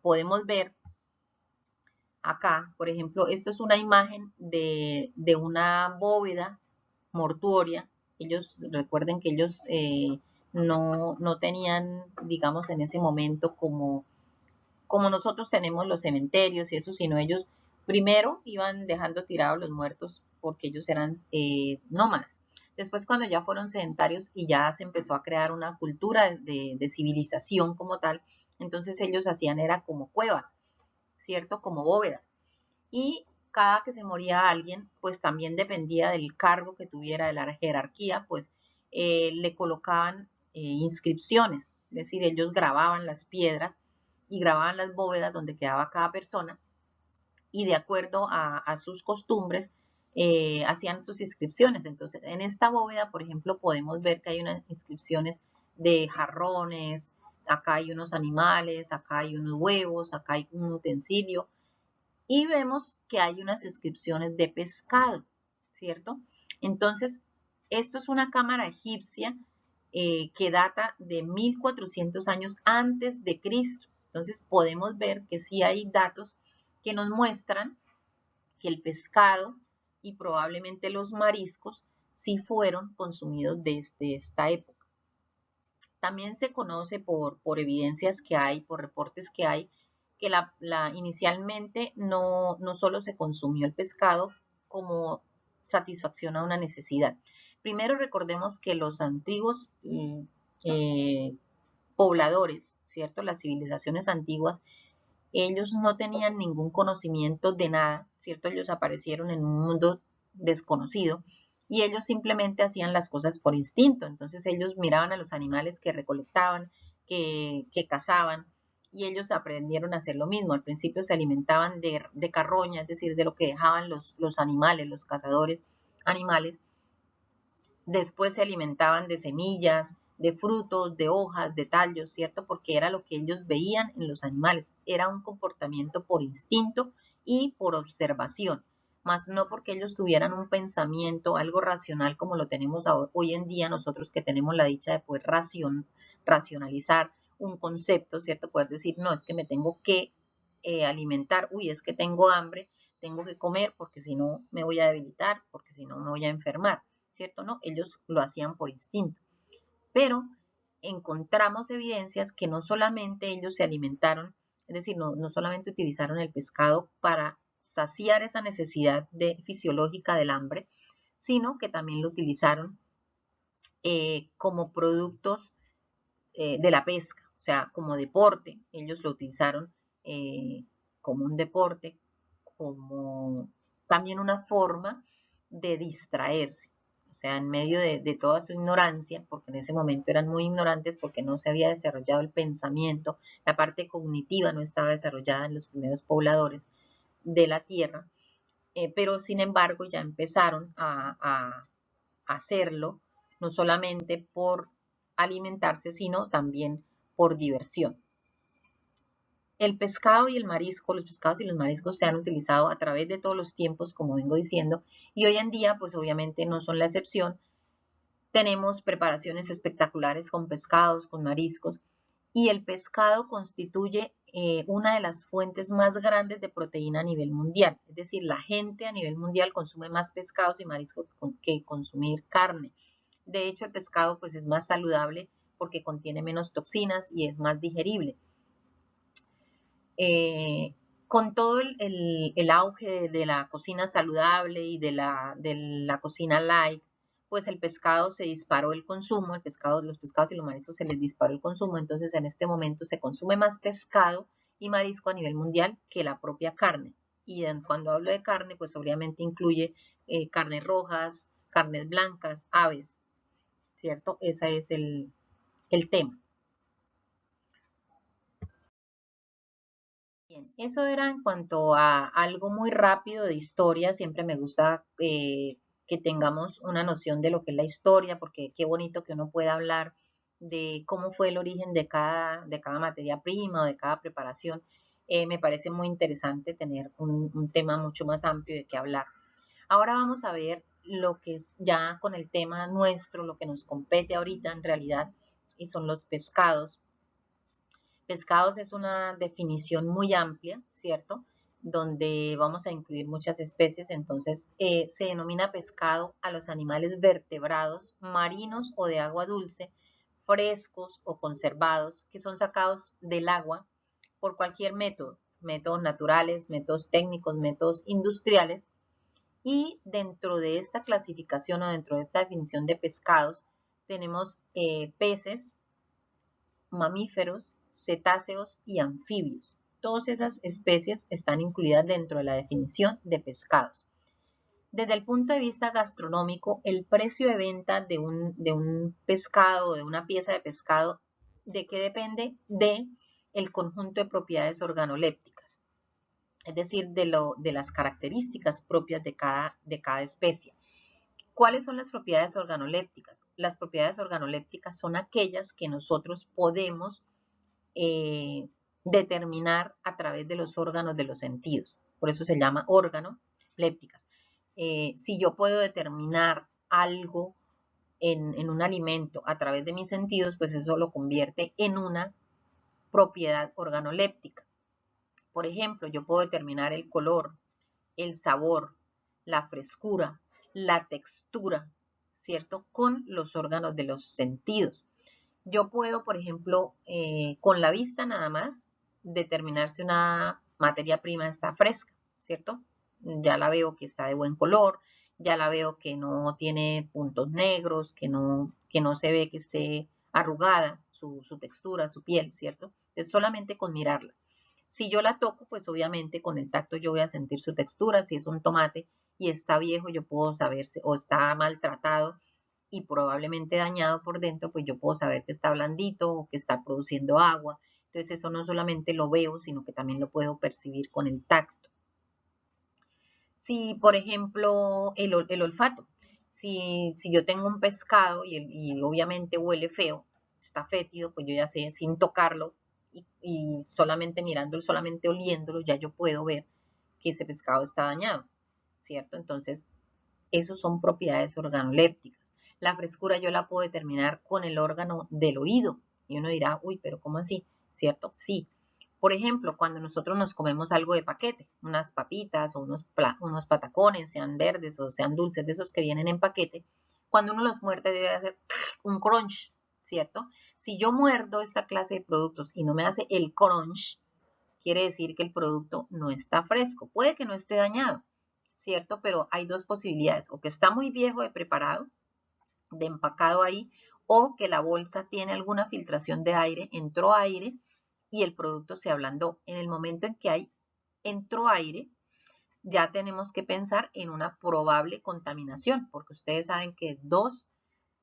podemos ver acá, por ejemplo, esto es una imagen de una bóveda mortuoria. Ellos, recuerden que ellos no tenían, digamos, en ese momento como nosotros tenemos los cementerios y eso, sino ellos primero iban dejando tirados los muertos porque ellos eran nómadas. Después, cuando ya fueron sedentarios y ya se empezó a crear una cultura de civilización como tal, entonces ellos hacían era como cuevas, ¿cierto? Como bóvedas. Y cada que se moría alguien, pues también dependía del cargo que tuviera, de la jerarquía, pues le colocaban inscripciones, es decir, ellos grababan las piedras y grababan las bóvedas donde quedaba cada persona y de acuerdo a sus costumbres hacían sus inscripciones. Entonces, en esta bóveda, por ejemplo, podemos ver que hay unas inscripciones de jarrones, acá hay unos animales, acá hay unos huevos, acá hay un utensilio y vemos que hay unas inscripciones de pescado, ¿cierto? Entonces, esto es una cámara egipcia que data de 1400 años antes de Cristo. Entonces, podemos ver que sí hay datos que nos muestran que el pescado y probablemente los mariscos sí fueron consumidos desde esta época. También se conoce por evidencias que hay, por reportes que hay, que inicialmente no solo se consumió el pescado como satisfacción a una necesidad. Primero recordemos que los antiguos pobladores, ¿cierto? Las civilizaciones antiguas, ellos no tenían ningún conocimiento de nada, ¿cierto? Ellos aparecieron en un mundo desconocido y ellos simplemente hacían las cosas por instinto. Entonces ellos miraban a los animales que recolectaban, que cazaban, y ellos aprendieron a hacer lo mismo. Al principio se alimentaban de carroña, es decir, de lo que dejaban los animales, los cazadores animales. Después se alimentaban de semillas, de frutos, de hojas, de tallos, ¿cierto? Porque era lo que ellos veían en los animales. Era un comportamiento por instinto y por observación, más no porque ellos tuvieran un pensamiento, algo racional como lo tenemos hoy en día nosotros que tenemos la dicha de poder racionalizar un concepto, ¿cierto? Poder decir, no, es que me tengo que alimentar, uy, es que tengo hambre, tengo que comer porque si no me voy a debilitar, porque si no me voy a enfermar, ¿cierto? No, ellos lo hacían por instinto. Pero encontramos evidencias que no solamente ellos se alimentaron, es decir, no solamente utilizaron el pescado para saciar esa necesidad fisiológica del hambre, sino que también lo utilizaron como productos de la pesca, o sea, como deporte. Ellos lo utilizaron como un deporte, como también una forma de distraerse. O sea, en medio de toda su ignorancia, porque en ese momento eran muy ignorantes porque no se había desarrollado el pensamiento, la parte cognitiva no estaba desarrollada en los primeros pobladores de la tierra, pero sin embargo ya empezaron a hacerlo, no solamente por alimentarse, sino también por diversión. El pescado y el marisco, los pescados y los mariscos se han utilizado a través de todos los tiempos, como vengo diciendo, y hoy en día, pues obviamente no son la excepción. Tenemos preparaciones espectaculares con pescados, con mariscos, y el pescado constituye una de las fuentes más grandes de proteína a nivel mundial. Es decir, la gente a nivel mundial consume más pescados y mariscos que consumir carne. De hecho, el pescado pues es más saludable porque contiene menos toxinas y es más digerible. Con todo el auge de la cocina saludable y de la cocina light, pues el pescado se disparó el consumo, los pescados y los mariscos se les disparó el consumo, entonces en este momento se consume más pescado y marisco a nivel mundial que la propia carne. Y cuando hablo de carne, pues obviamente incluye carnes rojas, carnes blancas, aves, ¿cierto? Ese es el tema. Bien, eso era en cuanto a algo muy rápido de historia. Siempre me gusta que tengamos una noción de lo que es la historia, porque qué bonito que uno pueda hablar de cómo fue el origen de cada materia prima o de cada preparación. Me parece muy interesante tener un tema mucho más amplio de qué hablar. Ahora vamos a ver lo que es ya con el tema nuestro, lo que nos compete ahorita en realidad, y son los pescados. Pescados es una definición muy amplia, ¿cierto? Donde vamos a incluir muchas especies, entonces se denomina pescado a los animales vertebrados, marinos o de agua dulce, frescos o conservados, que son sacados del agua por cualquier método, métodos naturales, métodos técnicos, métodos industriales, y dentro de esta clasificación o dentro de esta definición de pescados tenemos peces, mamíferos, cetáceos y anfibios. Todas esas especies están incluidas dentro de la definición de pescados. Desde el punto de vista gastronómico, el precio de venta de un pescado, de una pieza de pescado, ¿de qué depende? De el conjunto de propiedades organolépticas, es decir, de las características propias de cada especie. ¿Cuáles son las propiedades organolépticas? Las propiedades organolépticas son aquellas que nosotros podemos determinar a través de los órganos de los sentidos. Por eso se llama organolépticas. Si yo puedo determinar algo en un alimento a través de mis sentidos, pues eso lo convierte en una propiedad organoléptica. Por ejemplo, yo puedo determinar el color, el sabor, la frescura, la textura, ¿cierto? Con los órganos de los sentidos. Yo puedo, por ejemplo, con la vista nada más, determinar si una materia prima está fresca, ¿cierto? Ya la veo que está de buen color, ya la veo que no tiene puntos negros, que no se ve que esté arrugada su textura, su piel, ¿cierto? Entonces, solamente con mirarla. Si yo la toco, pues obviamente con el tacto yo voy a sentir su textura. Si es un tomate y está viejo, yo puedo saber o está maltratado y probablemente dañado por dentro, pues yo puedo saber que está blandito o que está produciendo agua. Entonces eso no solamente lo veo, sino que también lo puedo percibir con el tacto. Si, por ejemplo, el olfato, si yo tengo un pescado y obviamente huele feo, está fétido, pues yo ya sé, sin tocarlo y solamente mirándolo, solamente oliéndolo, ya yo puedo ver que ese pescado está dañado, ¿cierto? Entonces, esos son propiedades organolépticas. La frescura yo la puedo determinar con el órgano del oído. Y uno dirá, uy, pero ¿cómo así? ¿Cierto? Sí. Por ejemplo, cuando nosotros nos comemos algo de paquete, unas papitas o unos patacones, sean verdes o sean dulces, de esos que vienen en paquete, cuando uno los muerde debe hacer un crunch, ¿cierto? Si yo muerdo esta clase de productos y no me hace el crunch, quiere decir que el producto no está fresco. Puede que no esté dañado, ¿cierto? Pero hay dos posibilidades, o que está muy viejo de preparado, de empacado ahí, o que la bolsa tiene alguna filtración de aire, entró aire y el producto se ablandó. En el momento en que entró aire, ya tenemos que pensar en una probable contaminación, porque ustedes saben que dos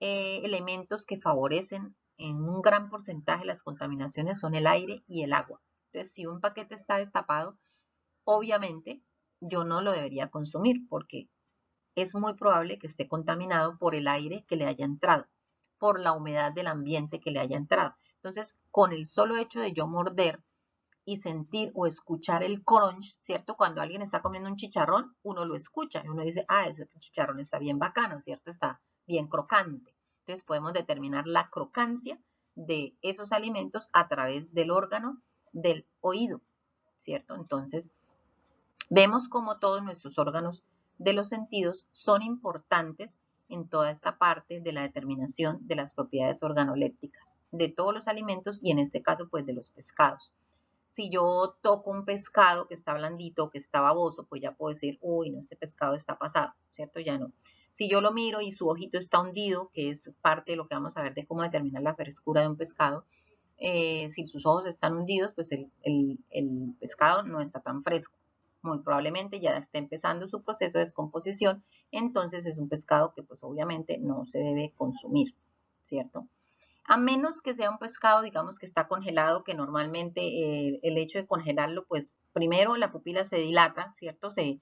elementos que favorecen en un gran porcentaje las contaminaciones son el aire y el agua. Entonces, si un paquete está destapado, obviamente yo no lo debería consumir porque es muy probable que esté contaminado por el aire que le haya entrado, por la humedad del ambiente que le haya entrado. Entonces, con el solo hecho de yo morder y sentir o escuchar el crunch, ¿cierto? Cuando alguien está comiendo un chicharrón, uno lo escucha y uno dice, ah, ese chicharrón está bien bacano, ¿cierto? Está bien crocante. Entonces podemos determinar la crocancia de esos alimentos a través del órgano del oído, ¿cierto? Entonces, vemos cómo todos nuestros órganos de los sentidos son importantes en toda esta parte de la determinación de las propiedades organolépticas de todos los alimentos y en este caso pues de los pescados. Si yo toco un pescado que está blandito, que está baboso, pues ya puedo decir, uy, no, este pescado está pasado, ¿cierto? Ya no. Si yo lo miro y su ojito está hundido, que es parte de lo que vamos a ver de cómo determinar la frescura de un pescado, si sus ojos están hundidos, pues el pescado no está tan fresco. Muy probablemente ya está empezando su proceso de descomposición, entonces es un pescado que pues obviamente no se debe consumir, ¿cierto? A menos que sea un pescado, digamos, que está congelado, que normalmente el hecho de congelarlo, pues primero la pupila se dilata, ¿cierto? Se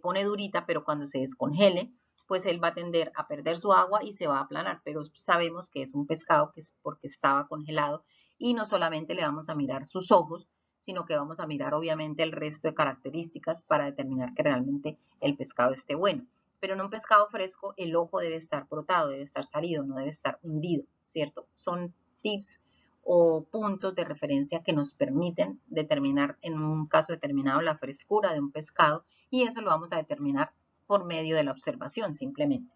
pone durita, pero cuando se descongele, pues él va a tender a perder su agua y se va a aplanar, pero sabemos que es un pescado que es porque estaba congelado y no solamente le vamos a mirar sus ojos, sino que vamos a mirar obviamente el resto de características para determinar que realmente el pescado esté bueno. Pero en un pescado fresco el ojo debe estar brotado, debe estar salido, no debe estar hundido, ¿cierto? Son tips o puntos de referencia que nos permiten determinar en un caso determinado la frescura de un pescado y eso lo vamos a determinar por medio de la observación simplemente.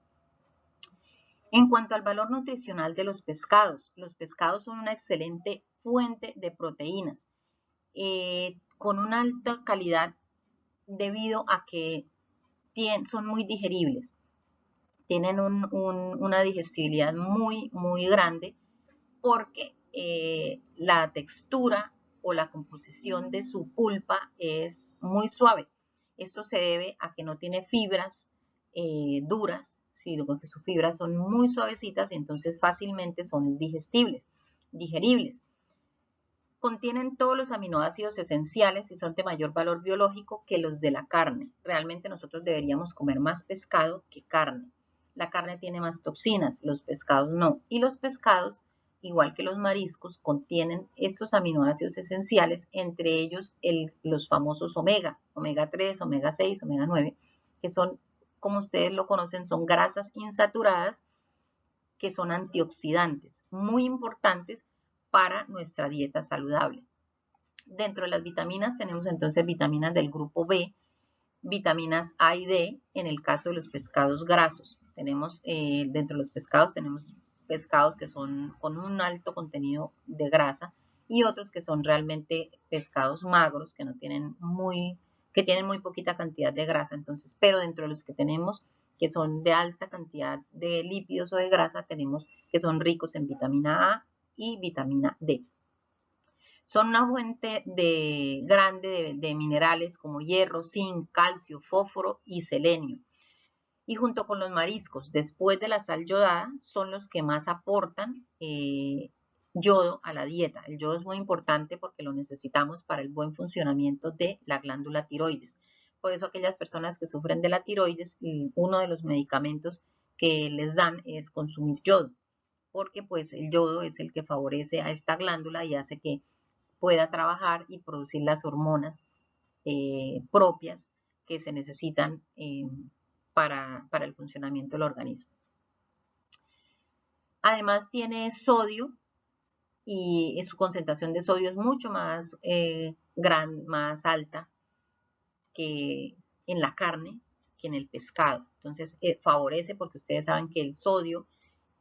En cuanto al valor nutricional de los pescados son una excelente fuente de proteínas con una alta calidad debido a que son muy digeribles, tienen una digestibilidad muy, muy grande porque la textura o la composición de su pulpa es muy suave. Esto se debe a que no tiene fibras duras, sino que sus fibras son muy suavecitas y entonces fácilmente son digeribles. Contienen todos los aminoácidos esenciales y son de mayor valor biológico que los de la carne. Realmente nosotros deberíamos comer más pescado que carne. La carne tiene más toxinas, los pescados no. Y los pescados, igual que los mariscos, contienen estos aminoácidos esenciales, entre ellos los famosos omega 3, omega 6, omega 9, que son, como ustedes lo conocen, son grasas insaturadas que son antioxidantes, muy importantes para nuestra dieta saludable. Dentro de las vitaminas tenemos entonces vitaminas del grupo B, vitaminas A y D en el caso de los pescados grasos. Tenemos dentro de los pescados tenemos pescados que son con un alto contenido de grasa y otros que son realmente pescados magros que tienen muy poquita cantidad de grasa. Entonces, pero dentro de los que tenemos que son de alta cantidad de lípidos o de grasa, tenemos que son ricos en vitamina A y vitamina D. Son una fuente grande de minerales como hierro, zinc, calcio, fósforo y selenio. Y junto con los mariscos, después de la sal yodada, son los que más aportan yodo a la dieta. El yodo es muy importante porque lo necesitamos para el buen funcionamiento de la glándula tiroides. Por eso aquellas personas que sufren de la tiroides, uno de los medicamentos que les dan es consumir yodo, porque pues el yodo es el que favorece a esta glándula y hace que pueda trabajar y producir las hormonas propias que se necesitan para el funcionamiento del organismo. Además tiene sodio y su concentración de sodio es mucho más, más alta que en la carne que en el pescado. Entonces favorece porque ustedes saben que el sodio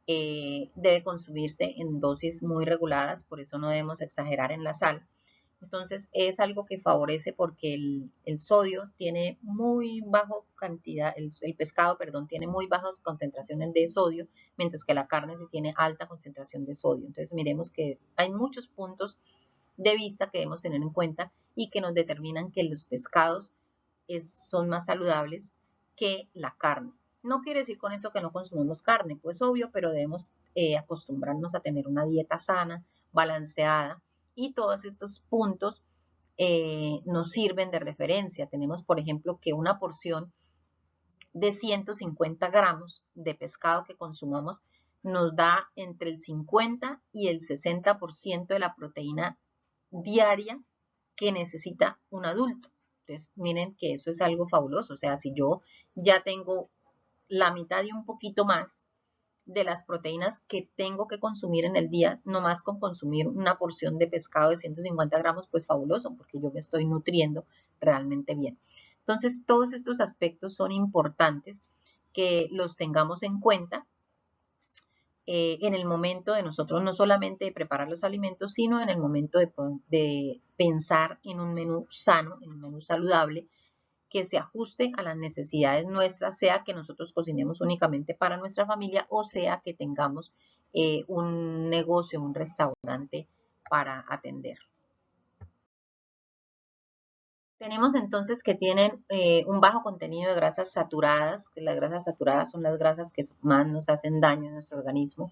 debe consumirse en dosis muy reguladas, por eso no debemos exagerar en la sal. Entonces es algo que favorece porque el sodio tiene muy bajo cantidad, el pescado, perdón, tiene muy bajas concentraciones de sodio, mientras que la carne sí tiene alta concentración de sodio. Entonces miremos que hay muchos puntos de vista que debemos tener en cuenta y que nos determinan que los pescados son más saludables que la carne. No quiere decir con eso que no consumimos carne, pues obvio, pero debemos acostumbrarnos a tener una dieta sana, balanceada, y todos estos puntos nos sirven de referencia. Tenemos, por ejemplo, que una porción de 150 gramos de pescado que consumamos nos da entre el 50 y el 60% de la proteína diaria que necesita un adulto. Entonces, miren que eso es algo fabuloso. O sea, si yo ya tengo la mitad y un poquito más de las proteínas que tengo que consumir en el día, nomás con consumir una porción de pescado de 150 gramos, pues fabuloso, porque yo me estoy nutriendo realmente bien. Entonces, todos estos aspectos son importantes que los tengamos en cuenta en el momento de nosotros no solamente de preparar los alimentos, sino en el momento de pensar en un menú sano, en un menú saludable, que se ajuste a las necesidades nuestras, sea que nosotros cocinemos únicamente para nuestra familia o sea que tengamos un negocio, un restaurante para atender. Tenemos entonces que tienen un bajo contenido de grasas saturadas, que las grasas saturadas son las grasas que más nos hacen daño en nuestro organismo,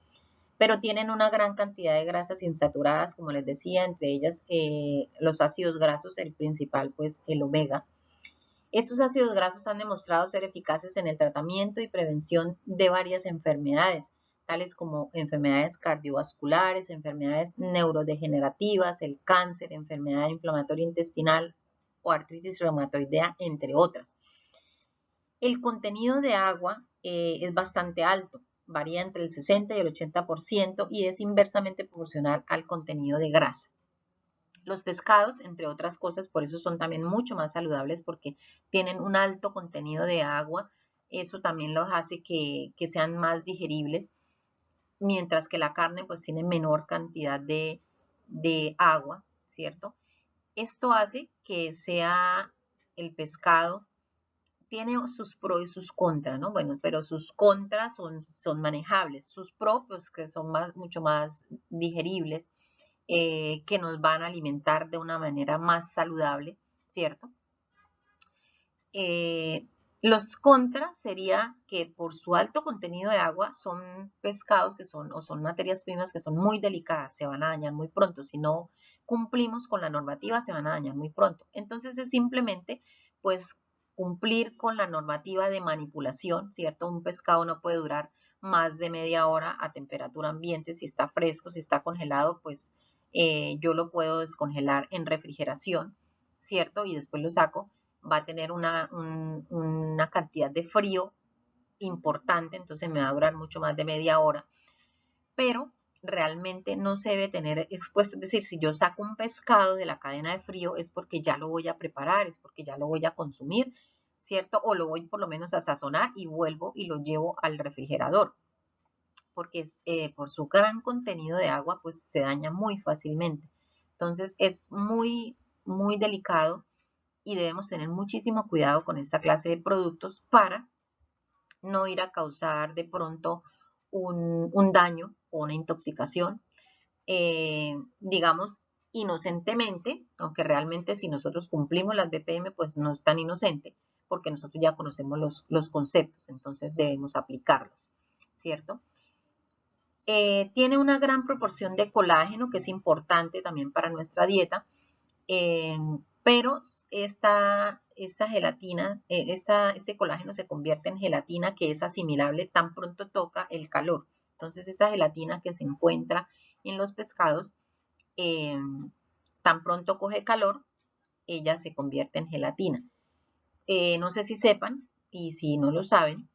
pero tienen una gran cantidad de grasas insaturadas, como les decía, entre ellas los ácidos grasos, el principal, pues el omega. Estos ácidos grasos han demostrado ser eficaces en el tratamiento y prevención de varias enfermedades, tales como enfermedades cardiovasculares, enfermedades neurodegenerativas, el cáncer, enfermedad inflamatoria intestinal o artritis reumatoidea, entre otras. El contenido de agua es bastante alto, varía entre el 60 y el 80% y es inversamente proporcional al contenido de grasa. Los pescados, entre otras cosas, por eso son también mucho más saludables porque tienen un alto contenido de agua. Eso también los hace que sean más digeribles, mientras que la carne pues tiene menor cantidad de agua, ¿cierto? Esto hace que sea el pescado, tiene sus pros y sus contras, ¿no? Bueno, pero sus contras son manejables. Sus pros, pues que son mucho más digeribles, que nos van a alimentar de una manera más saludable, ¿cierto? Los contras sería que por su alto contenido de agua son pescados que son o son materias primas que son muy delicadas, se van a dañar muy pronto. Si no cumplimos con la normativa, se van a dañar muy pronto. Entonces es simplemente pues cumplir con la normativa de manipulación, ¿cierto? Un pescado no puede durar más de media hora a temperatura ambiente. Si está fresco, si está congelado, pues yo lo puedo descongelar en refrigeración, ¿cierto? Y después lo saco. Va a tener una cantidad de frío importante, entonces me va a durar mucho más de media hora, pero realmente no se debe tener expuesto. Es decir, si yo saco un pescado de la cadena de frío es porque ya lo voy a preparar, es porque ya lo voy a consumir, ¿cierto? O lo voy por lo menos a sazonar y vuelvo y lo llevo al refrigerador, porque por su gran contenido de agua pues se daña muy fácilmente. Entonces es muy, muy delicado y debemos tener muchísimo cuidado con esta clase de productos para no ir a causar de pronto un daño o una intoxicación, digamos, inocentemente, aunque realmente si nosotros cumplimos las BPM, pues no es tan inocente, porque nosotros ya conocemos los conceptos, entonces debemos aplicarlos, ¿cierto? Tiene una gran proporción de colágeno, que es importante también para nuestra dieta, pero esta gelatina, este colágeno se convierte en gelatina que es asimilable tan pronto toca el calor. Entonces esa gelatina que se encuentra en los pescados, eh, tan pronto coge calor, ella se convierte en gelatina. No sé si sepan, y si no lo saben,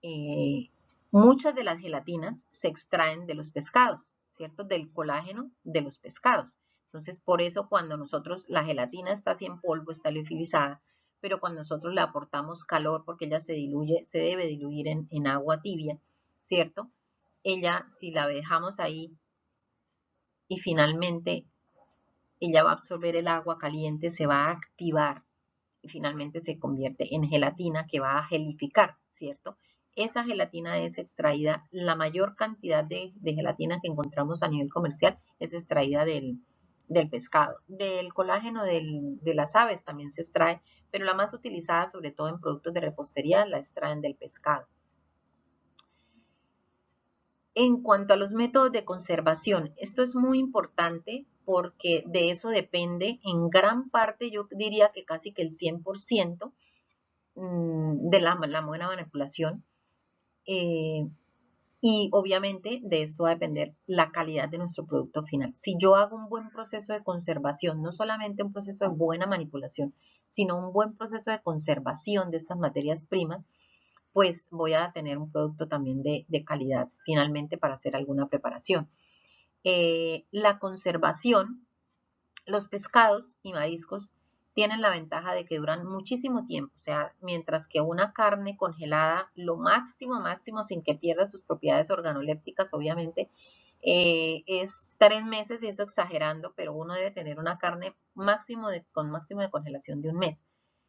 eh, muchas de las gelatinas se extraen de los pescados, ¿cierto? Del colágeno de los pescados. Entonces, por eso cuando nosotros, la gelatina está así en polvo, está liofilizada, pero cuando nosotros le aportamos calor, porque ella se diluye, se debe diluir en agua tibia, ¿cierto? Ella, si la dejamos ahí y finalmente ella va a absorber el agua caliente, se va a activar y finalmente se convierte en gelatina que va a gelificar, ¿cierto? Esa gelatina es extraída, la mayor cantidad de gelatina que encontramos a nivel comercial es extraída del pescado. Del colágeno de las aves también se extrae, pero la más utilizada, sobre todo en productos de repostería, la extraen del pescado. En cuanto a los métodos de conservación, esto es muy importante porque de eso depende en gran parte, yo diría que casi que el 100% de la buena manipulación, y obviamente de esto va a depender la calidad de nuestro producto final. Si yo hago un buen proceso de conservación, no solamente un proceso de buena manipulación, sino un buen proceso de conservación de estas materias primas, pues voy a tener un producto también de calidad finalmente para hacer alguna preparación. La conservación, los pescados y mariscos tienen la ventaja de que duran muchísimo tiempo, o sea, mientras que una carne congelada, lo máximo, máximo, sin que pierda sus propiedades organolépticas, obviamente, es 3 meses, y eso exagerando, pero uno debe tener una carne con máximo de congelación de un mes.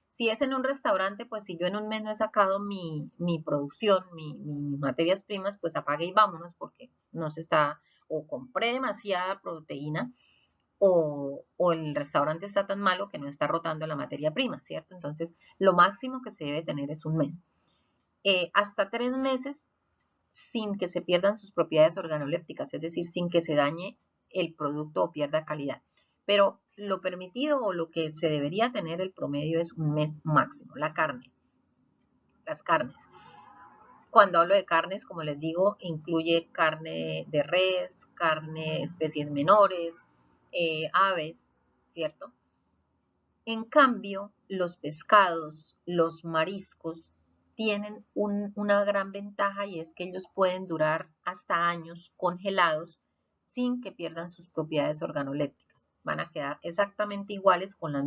Si es en un restaurante, pues si yo en un mes no he sacado mi producción, mis materias primas, pues apague y vámonos porque no se está, o compré demasiada proteína o el restaurante está tan malo que no está rotando la materia prima, ¿cierto? Entonces, lo máximo que se debe tener es un mes. Hasta 3 meses sin que se pierdan sus propiedades organolépticas, es decir, sin que se dañe el producto o pierda calidad. Pero lo permitido o lo que se debería tener el promedio es un mes máximo. La carne, las carnes. Cuando hablo de carnes, como les digo, incluye carne de res, carne, especies menores, aves, ¿cierto? En cambio, los pescados, los mariscos, tienen una gran ventaja, y es que ellos pueden durar hasta años congelados sin que pierdan sus propiedades organolépticas. Van a quedar exactamente iguales con la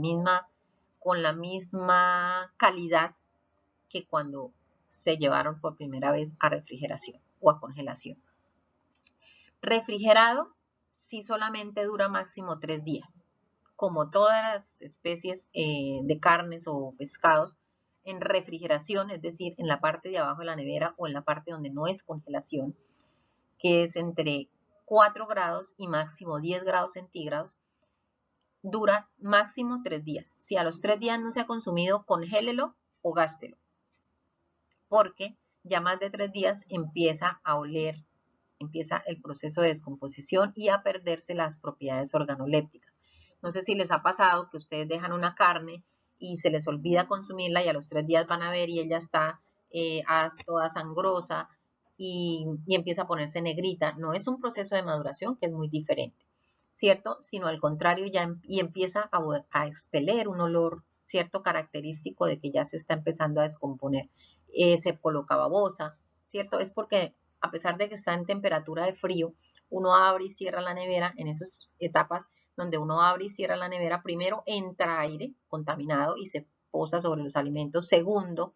misma calidad que cuando se llevaron por primera vez a refrigeración o a congelación. Refrigerado sí solamente dura máximo 3 días. Como todas las especies de carnes o pescados, en refrigeración, es decir, en la parte de abajo de la nevera o en la parte donde no es congelación, que es entre 4 grados y máximo 10 grados centígrados, dura máximo 3 días. Si a los 3 días no se ha consumido, congélelo o gástelo, porque ya más de 3 días empieza a oler, empieza el proceso de descomposición y a perderse las propiedades organolépticas. No sé si les ha pasado que ustedes dejan una carne y se les olvida consumirla y a los 3 días van a ver y ella está toda sangrosa y empieza a ponerse negrita. No es un proceso de maduración, que es muy diferente, ¿cierto? Sino al contrario, y empieza a expeler un olor, cierto, característico de que ya se está empezando a descomponer. Se coloca babosa, ¿cierto? Es porque a pesar de que está en temperatura de frío, uno abre y cierra la nevera. En esas etapas donde uno abre y cierra la nevera, primero entra aire contaminado y se posa sobre los alimentos. Segundo,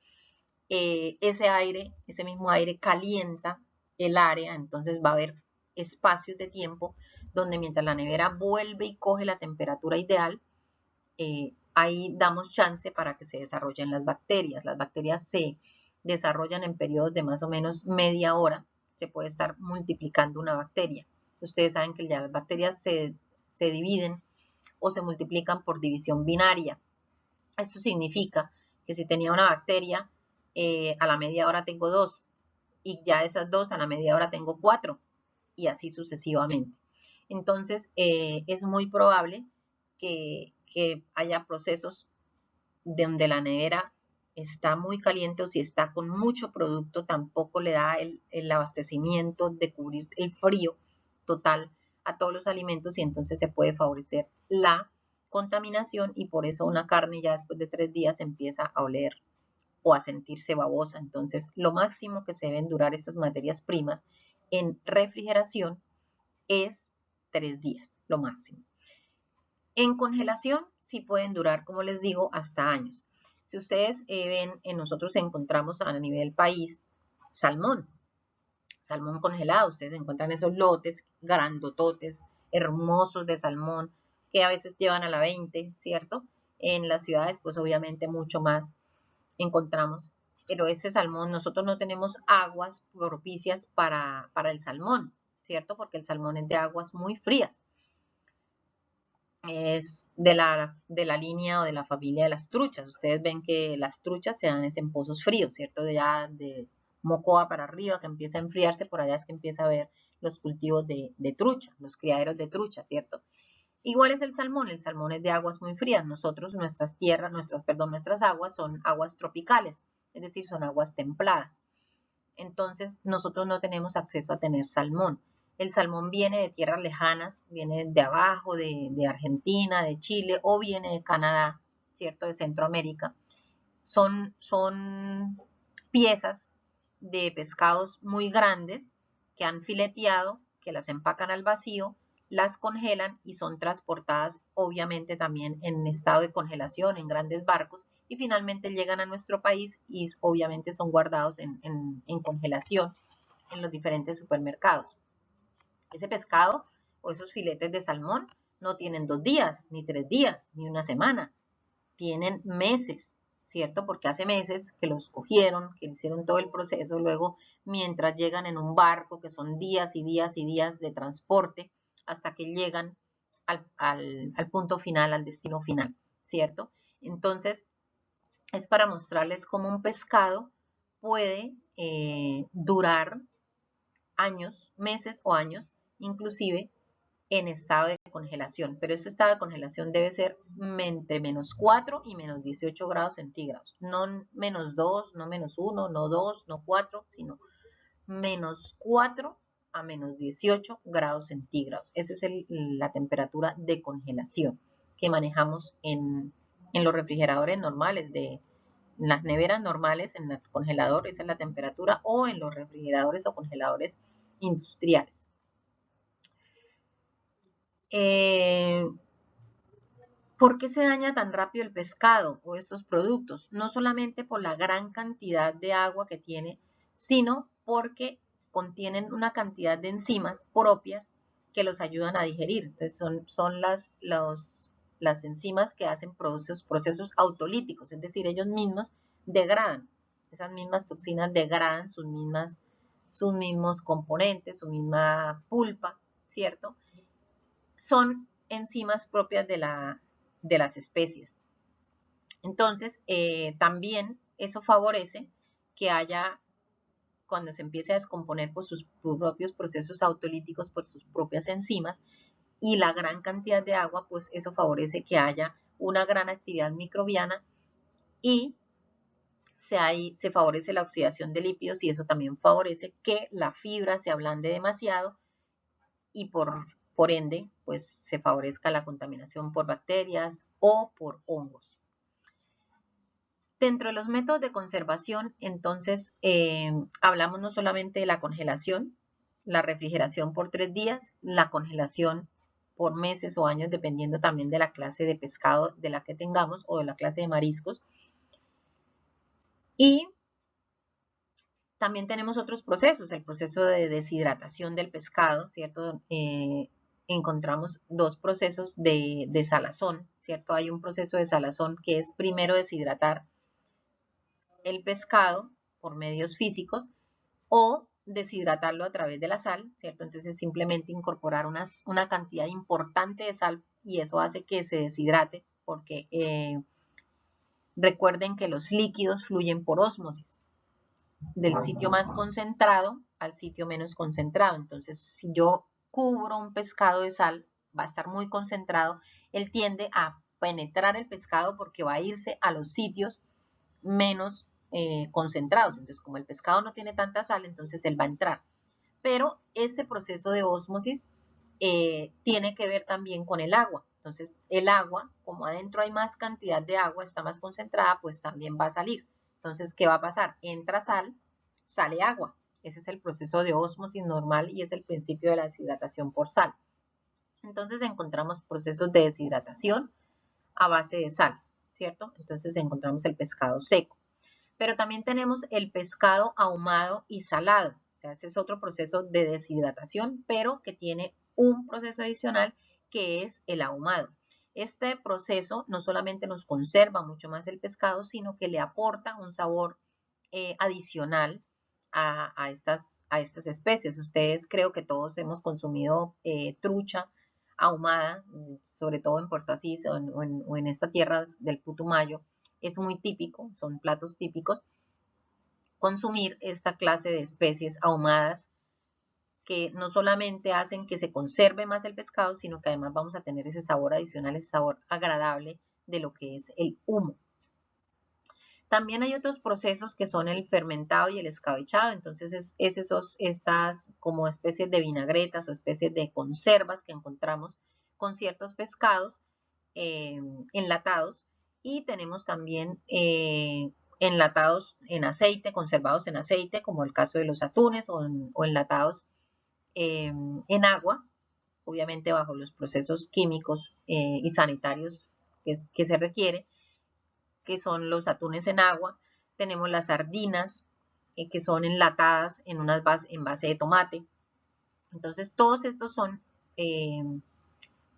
ese mismo aire calienta el área, entonces va a haber espacios de tiempo donde mientras la nevera vuelve y coge la temperatura ideal, ahí damos chance para que se desarrollen las bacterias. Las bacterias se desarrollan en periodos de más o menos media hora. Se puede estar multiplicando una bacteria. Ustedes saben que las bacterias se dividen o se multiplican por división binaria. Esto significa que si tenía una bacteria, a la media hora tengo 2 y ya esas 2 a la media hora tengo 4 y así sucesivamente. Entonces, es muy probable que haya procesos donde la nevera está muy caliente o si está con mucho producto, tampoco le da el abastecimiento de cubrir el frío total a todos los alimentos y entonces se puede favorecer la contaminación y por eso una carne ya después de 3 días empieza a oler o a sentirse babosa. Entonces, lo máximo que se deben durar estas materias primas en refrigeración es 3 días, lo máximo. En congelación sí pueden durar, como les digo, hasta años. Si ustedes ven, nosotros encontramos a nivel país salmón congelado. Ustedes encuentran esos lotes grandototes, hermosos de salmón, que a veces llevan a la 20, ¿cierto? En las ciudades, pues obviamente mucho más encontramos. Pero ese salmón, nosotros no tenemos aguas propicias para el salmón, ¿cierto? Porque el salmón es de aguas muy frías. Es de la línea o de la familia de las truchas. Ustedes ven que las truchas se dan en pozos fríos, ¿cierto? De Mocoa para arriba, que empieza a enfriarse, por allá es que empieza a ver los cultivos de trucha, los criaderos de trucha, ¿cierto? Igual es el salmón es de aguas muy frías. Nosotros, nuestras aguas son aguas tropicales, es decir, son aguas templadas. Entonces, nosotros no tenemos acceso a tener salmón. El salmón viene de tierras lejanas, viene de abajo, de Argentina, de Chile o viene de Canadá, ¿cierto? De Centroamérica. Son piezas de pescados muy grandes que han fileteado, que las empacan al vacío, las congelan y son transportadas obviamente también en estado de congelación en grandes barcos y finalmente llegan a nuestro país y obviamente son guardados en congelación en los diferentes supermercados. Ese pescado o esos filetes de salmón no tienen 2 días, ni 3 días, ni una semana, tienen meses, ¿cierto? Porque hace meses que los cogieron, que hicieron todo el proceso, luego mientras llegan en un barco, que son días y días y días de transporte, hasta que llegan al punto final, al destino final, ¿cierto? Entonces, es para mostrarles cómo un pescado puede durar años, meses o años, inclusive en estado de congelación, pero ese estado de congelación debe ser entre menos 4 y menos 18 grados centígrados, no menos 2, no menos 1, no 2, no 4, sino menos 4 a menos 18 grados centígrados. Esa es la temperatura de congelación que manejamos en los refrigeradores normales, en las neveras normales, en el congelador, esa es la temperatura, o en los refrigeradores o congeladores industriales. ¿Por qué se daña tan rápido el pescado o estos productos? No solamente por la gran cantidad de agua que tiene, sino porque contienen una cantidad de enzimas propias que los ayudan a digerir. Entonces son las enzimas que hacen procesos autolíticos, es decir, ellos mismos degradan. Esas mismas toxinas degradan sus mismos componentes, su misma pulpa, ¿cierto? Son enzimas propias de las especies. Entonces, también eso favorece que haya, cuando se empiece a descomponer por sus propios procesos autolíticos, por sus propias enzimas, y la gran cantidad de agua, pues eso favorece que haya una gran actividad microbiana y se favorece la oxidación de lípidos y eso también favorece que la fibra se ablande demasiado y por ende, pues se favorezca la contaminación por bacterias o por hongos. Dentro de los métodos de conservación, entonces, hablamos no solamente de la congelación, la refrigeración por 3 días, la congelación por meses o años, dependiendo también de la clase de pescado de la que tengamos o de la clase de mariscos. Y también tenemos otros procesos, el proceso de deshidratación del pescado, ¿cierto? Encontramos dos procesos de salazón, ¿cierto? Hay un proceso de salazón que es primero deshidratar el pescado por medios físicos o deshidratarlo a través de la sal, ¿cierto? Entonces simplemente incorporar una cantidad importante de sal y eso hace que se deshidrate porque recuerden que los líquidos fluyen por ósmosis del sitio más concentrado al sitio menos concentrado. Entonces, si yo cubro un pescado de sal, va a estar muy concentrado, él tiende a penetrar el pescado porque va a irse a los sitios menos concentrados. Entonces, como el pescado no tiene tanta sal, entonces él va a entrar. Pero este proceso de ósmosis tiene que ver también con el agua. Entonces, el agua, como adentro hay más cantidad de agua, está más concentrada, pues también va a salir. Entonces, ¿qué va a pasar? Entra sal, sale agua. Ese es el proceso de ósmosis normal y es el principio de la deshidratación por sal. Entonces, encontramos procesos de deshidratación a base de sal, ¿cierto? Entonces, encontramos el pescado seco. Pero también tenemos el pescado ahumado y salado. O sea, ese es otro proceso de deshidratación, pero que tiene un proceso adicional que es el ahumado. Este proceso no solamente nos conserva mucho más el pescado, sino que le aporta un sabor adicional a estas especies. Ustedes creo que todos hemos consumido trucha ahumada, sobre todo en Puerto Asís o en estas tierras del Putumayo. Es muy típico, son platos típicos, consumir esta clase de especies ahumadas que no solamente hacen que se conserve más el pescado, sino que además vamos a tener ese sabor adicional, ese sabor agradable de lo que es el humo. También hay otros procesos que son el fermentado y el escabechado, entonces estas como especies de vinagretas o especies de conservas que encontramos con ciertos pescados enlatados y tenemos también enlatados en aceite, conservados en aceite, como el caso de los atunes o enlatados en agua, obviamente bajo los procesos químicos y sanitarios que se requiere, que son los atunes en agua. Tenemos las sardinas, que son enlatadas en base de tomate. Entonces, todos estos son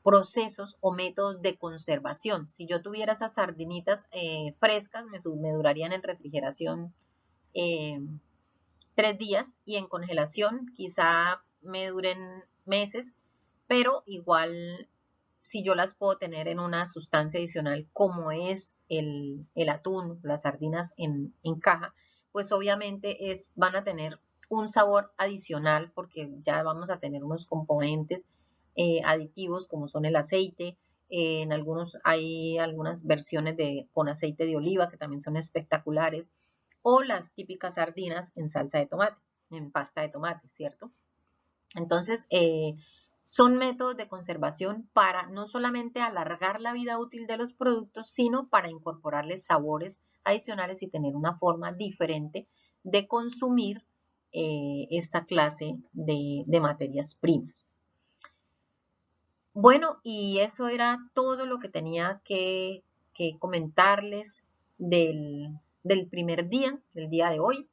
procesos o métodos de conservación. Si yo tuviera esas sardinitas frescas, me durarían en refrigeración 3 días y en congelación quizá me duren meses, pero igual si yo las puedo tener en una sustancia adicional como es el atún, las sardinas en caja, pues obviamente van a tener un sabor adicional porque ya vamos a tener unos componentes aditivos como son el aceite, hay algunas versiones con aceite de oliva que también son espectaculares, o las típicas sardinas en salsa de tomate, en pasta de tomate, ¿cierto? Entonces, son métodos de conservación para no solamente alargar la vida útil de los productos, sino para incorporarles sabores adicionales y tener una forma diferente de consumir esta clase de materias primas. Bueno, y eso era todo lo que tenía que comentarles del primer día, del día de hoy.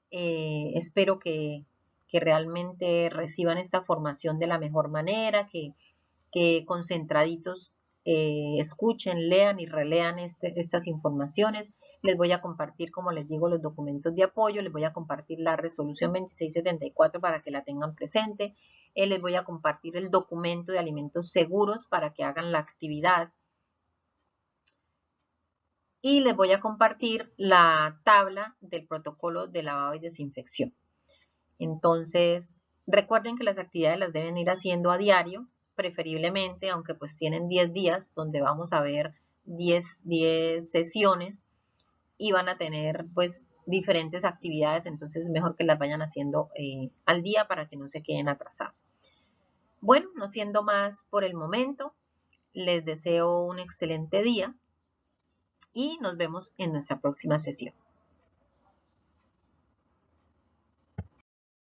Espero que realmente reciban esta formación de la mejor manera, que concentraditos escuchen, lean y relean estas informaciones. Les voy a compartir, como les digo, los documentos de apoyo, les voy a compartir la resolución 2674 para que la tengan presente, les voy a compartir el documento de alimentos seguros para que hagan la actividad y les voy a compartir la tabla del protocolo de lavado y desinfección. Entonces, recuerden que las actividades las deben ir haciendo a diario, preferiblemente, aunque pues tienen 10 días donde vamos a ver 10 sesiones y van a tener pues diferentes actividades, entonces es mejor que las vayan haciendo al día para que no se queden atrasados. Bueno, no siendo más por el momento, les deseo un excelente día y nos vemos en nuestra próxima sesión.